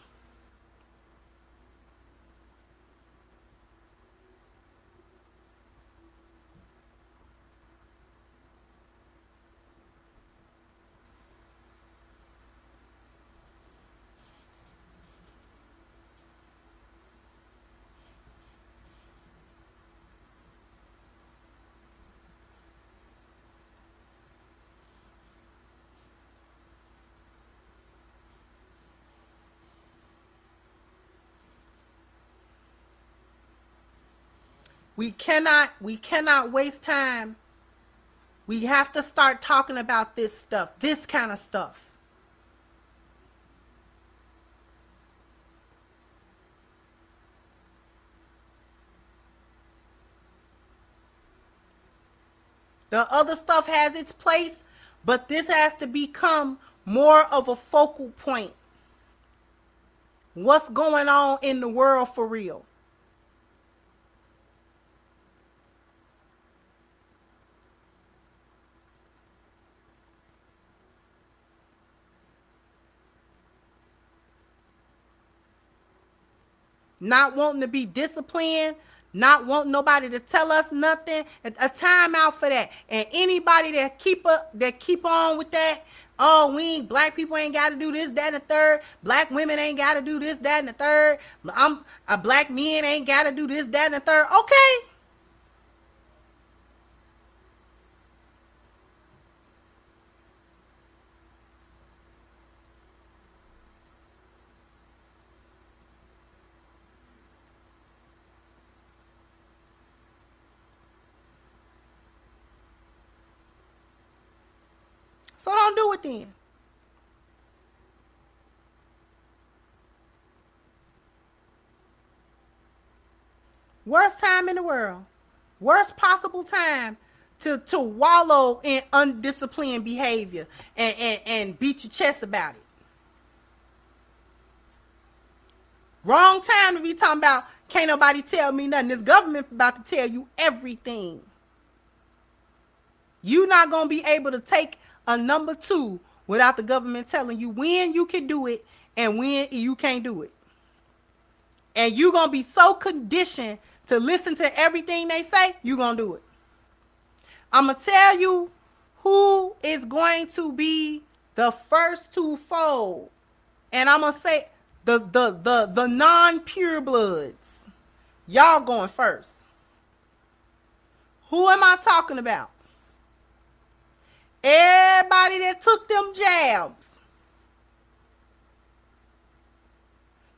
N: We cannot waste time. We have to start talking about this stuff, this kind of stuff. The other stuff has its place, but this has to become more of a focal point. What's going on in the world for real? Not wanting to be disciplined, not wanting nobody to tell us nothing. A time out for that. And anybody that keep on with that, oh, black people ain't got to do this, that, and the third. Black women ain't got to do this, that, and the third. Black men ain't got to do this, that, and the third. Okay. So don't do it then. Worst time in the world. Worst possible time to wallow in undisciplined behavior and beat your chest about it. Wrong time to be talking about can't nobody tell me nothing. This government about to tell you everything. You're not going to be able to take a number 2 without the government telling you when you can do it and when you can't do it. And you're going to be so conditioned to listen to everything they say, you're going to do it. I'm going to tell you who is going to be the first to fold. And I'm going to say the non-pure bloods. Y'all going first. Who am I talking about? Everybody that took them jabs.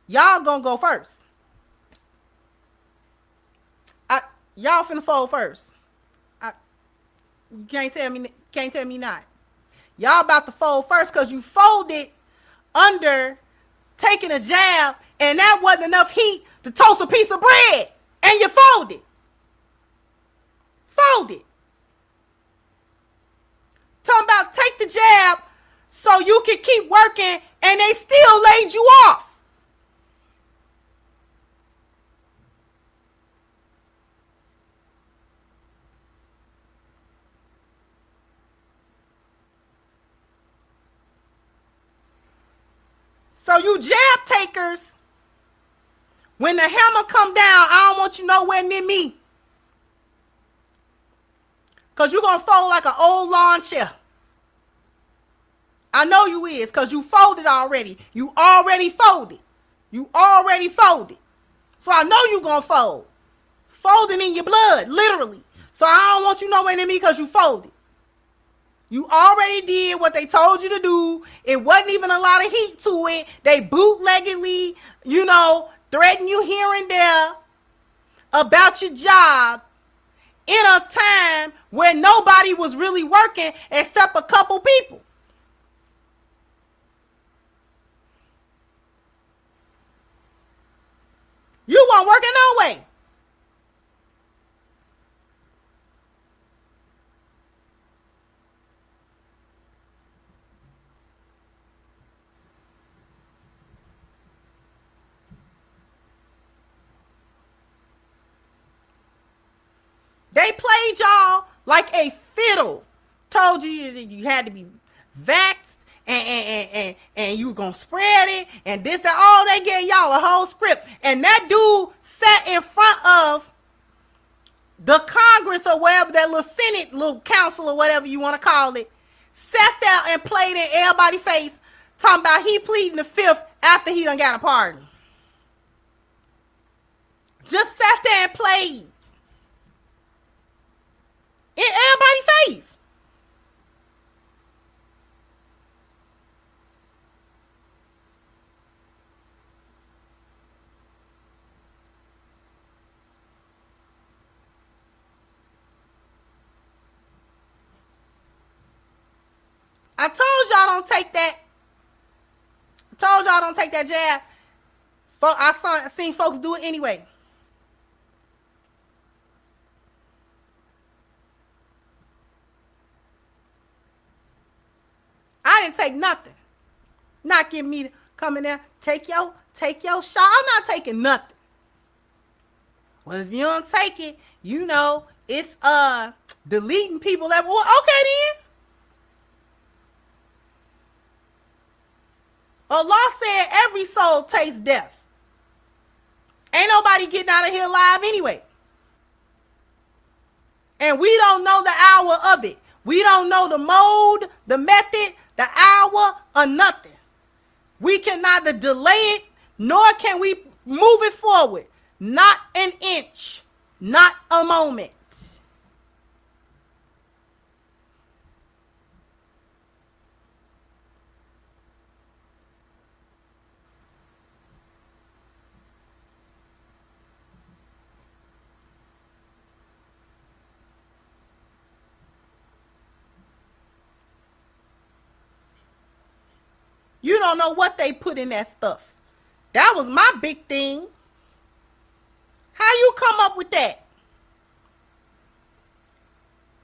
N: Y'all gonna go first. Y'all finna fold first. You can't tell me not. Y'all about to fold first because you folded under taking a jab, and that wasn't enough heat to toast a piece of bread, and you folded. Folded. Talking about take the jab so you can keep working, and they still laid you off. So you jab takers, when the hammer come down, I don't want you nowhere near me. Because you're going to fold like an old lawn chair. I know you is, because you folded already. You already folded. You already folded. So I know you're going to fold. Folding in your blood, literally. So I don't want you nowhere near me because you folded. You already did what they told you to do. It wasn't even a lot of heat to it. They bootleggedly, threaten you here and there about your job in a time where nobody was really working except a couple people. You weren't working no way. They played y'all like a fiddle. Told you that you had to be vaxxed and you gonna spread it and this and all. They gave y'all a whole script. And that dude sat in front of the Congress or wherever, that little Senate, little council or whatever you want to call it, sat there and played in everybody's face talking about he pleading the fifth after he done got a pardon. Just sat there and played in everybody's face. I told y'all don't take that. I told y'all don't take that jab. I seen folks do it anyway. I didn't take nothing. Not giving me to come in there, take your shot. I'm not taking nothing. Well, if you don't take it, it's deleting people that, well, okay then. Allah said every soul tastes death. Ain't nobody getting out of here alive anyway. And we don't know the hour of it. We don't know the mode, the method, the hour, or nothing. We can neither delay it, nor can we move it forward. Not an inch, not a moment. You don't know what they put in that stuff. That was my big thing. How you come up with that?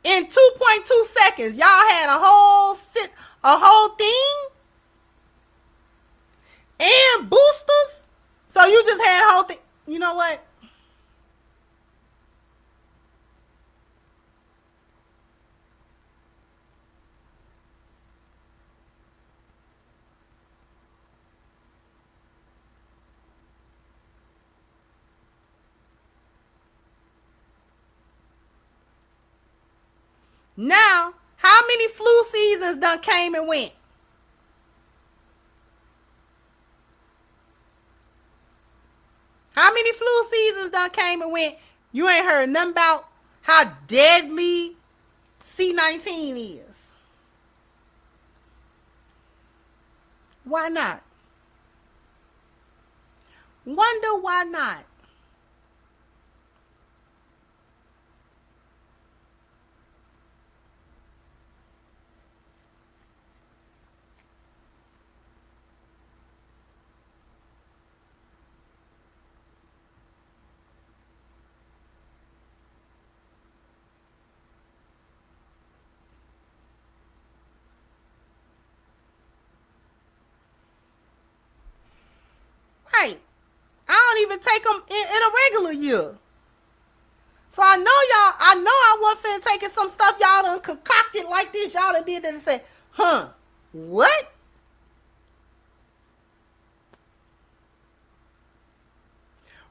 N: In 2.2 seconds, y'all had a whole thing and boosters. So you just had a whole thing. You know what? Now, how many flu seasons done came and went? How many flu seasons done came and went? You ain't heard nothing about how deadly C-19 is. Why not? Wonder why not? don't even take them in a regular year. So I know I wasn't finna taking some stuff y'all done concocted like this. Y'all done did that and said, huh, what?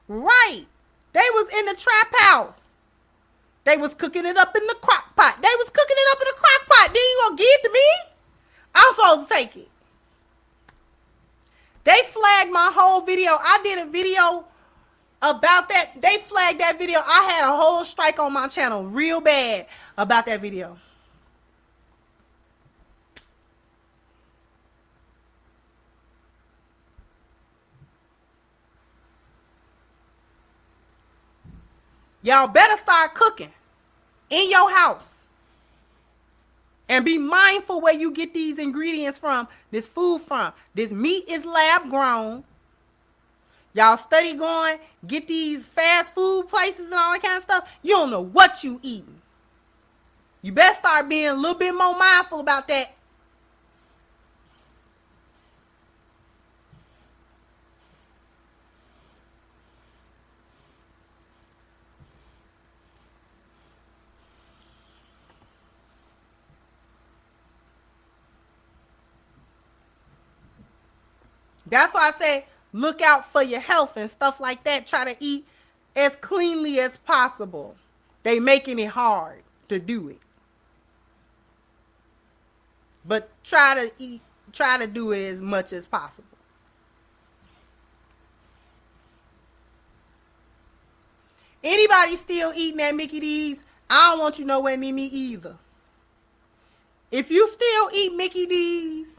N: Right. They was in the trap house. They was cooking it up in the crock pot. Then you gonna give it to me? I'm supposed to take it. They flagged my whole video. I did a video about that. They flagged that video. I had a whole strike on my channel real bad about that video. Y'all better start cooking in your house. And be mindful where you get these ingredients from, this food from. This meat is lab grown. Y'all study going, get these fast food places and all that kind of stuff. You don't know what you eating. You better start being a little bit more mindful about that. That's why I say look out for your health and stuff like that. Try to eat as cleanly as possible. They making it hard to do it. But try to do it as much as possible. Anybody still eating at Mickey D's, I don't want you nowhere near me either. If you still eat Mickey D's,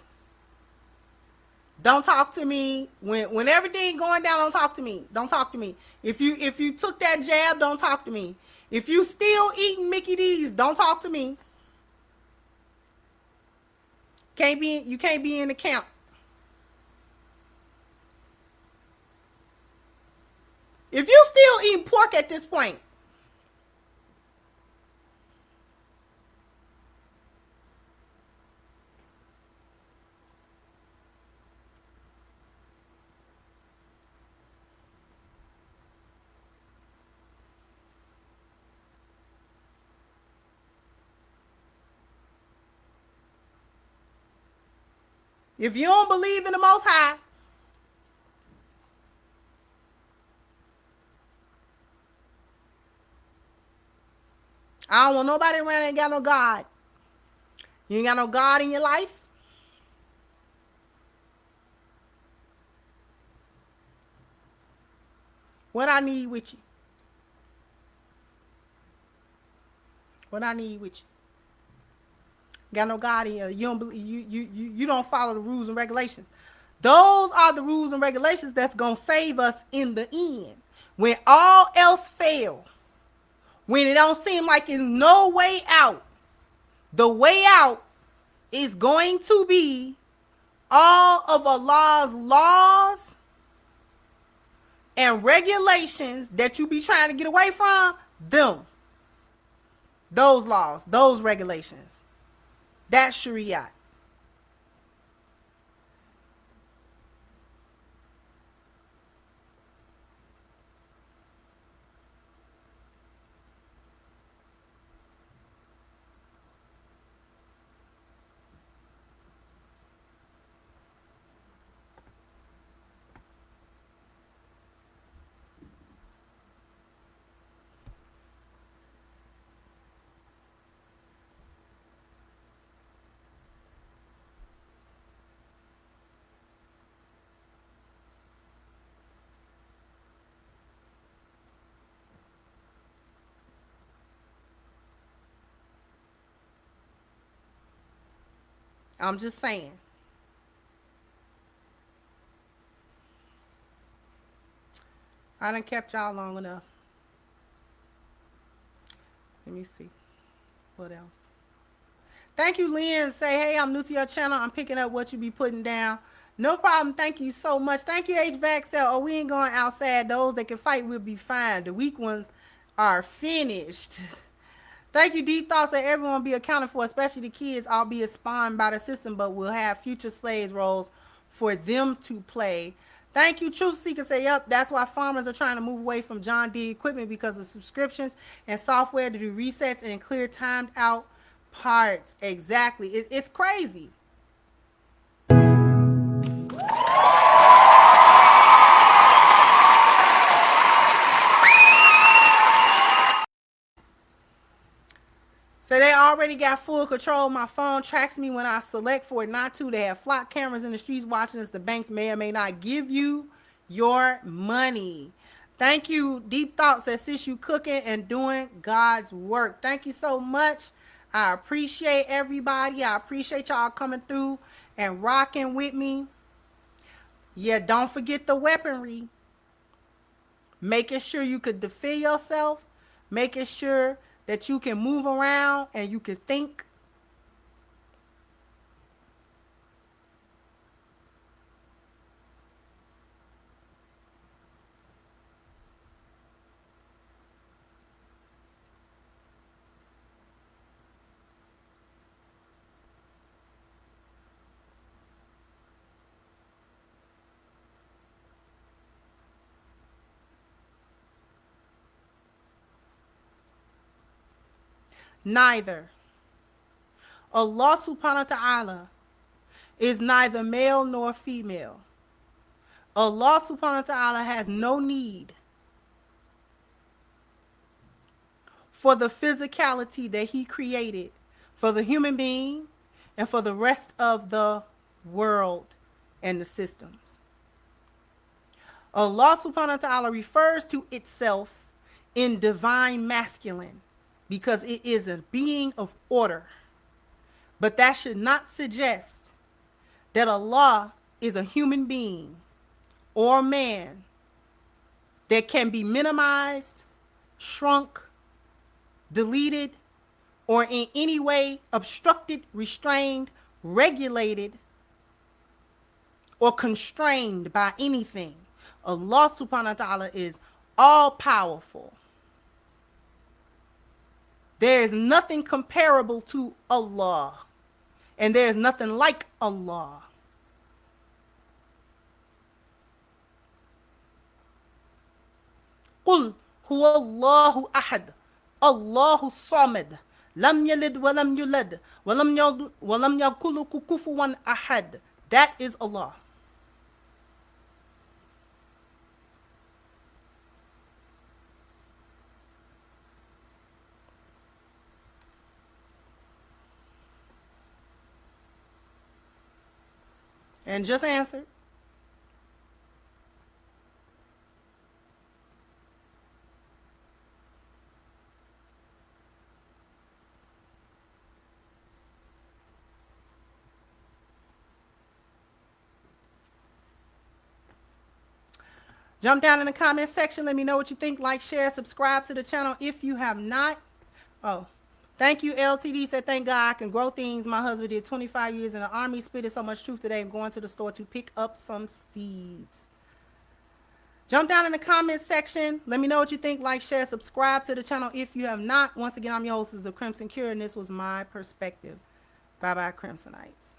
N: don't talk to me. When everything going down, don't talk to me. Don't talk to me. If you took that jab, don't talk to me. If you still eating Mickey D's, don't talk to me. You can't be in the camp. If you still eating pork at this point, if you don't believe in the Most High, I don't want nobody around that ain't got no God. You ain't got no God in your life? What I need with you? What I need with you? Got no God in you. You don't believe, you don't follow the rules and regulations. Those are the rules and regulations that's gonna save us in the end. When all else fails, when it don't seem like there's no way out, the way out is going to be all of Allah's laws and regulations that you be trying to get away from, them. Those laws, those regulations. That's Sharia. I'm just saying. I done kept y'all long enough. Let me see. What else? Thank you, Lynn. Say, hey, I'm new to your channel. I'm picking up what you be putting down. No problem. Thank you so much. Thank you, HVAC Cell. Oh, we ain't going outside. Those that can fight will be fine. The weak ones are finished. Thank you, Deep Thoughts, that everyone will be accounted for, especially the kids, albeit spawned by the system, but will have future slave roles for them to play. Thank you. Truth Seeker say, yep, that's why farmers are trying to move away from John Deere equipment because of subscriptions and software to do resets and clear timed out parts. Exactly. It's crazy. So they already got full control. My phone tracks me when I select for it not to. They have flock cameras in the streets watching us. The banks may or may not give you your money. Thank you. Deep Thoughts that sis you cooking and doing God's work. Thank you so much. I appreciate everybody. I appreciate y'all coming through and rocking with me. Yeah, don't forget the weaponry. Making sure you could defend yourself. Making sure that you can move around and you can think. Neither. Allah subhanahu wa ta'ala is neither male nor female. Allah subhanahu wa ta'ala has no need for the physicality that he created for the human being and for the rest of the world and the systems. Allah subhanahu wa ta'ala refers to itself in divine masculine because it is a being of order. But that should not suggest that Allah is a human being or man that can be minimized, shrunk, deleted, or in any way obstructed, restrained, regulated, or constrained by anything. Allah subhanahu wa ta'ala is all powerful. There is nothing comparable to Allah. And there is nothing like Allah. قل هو الله أحد الله الصمد لم يلد ولم يولد ولم يكن له كفوا أحد. That is Allah. And just answer. Jump down in the comment section. Let me know what you think. Like, share, subscribe to the channel if you have not. Oh, thank you, LTD. Said, thank God I can grow things. My husband did 25 years in the Army. Spitted so much truth today. I'm going to the store to pick up some seeds. Jump down in the comment section. Let me know what you think. Like, share, subscribe to the channel if you have not. Once again, I'm your host, The Crimson Cure, and this was my perspective. Bye-bye, Crimsonites.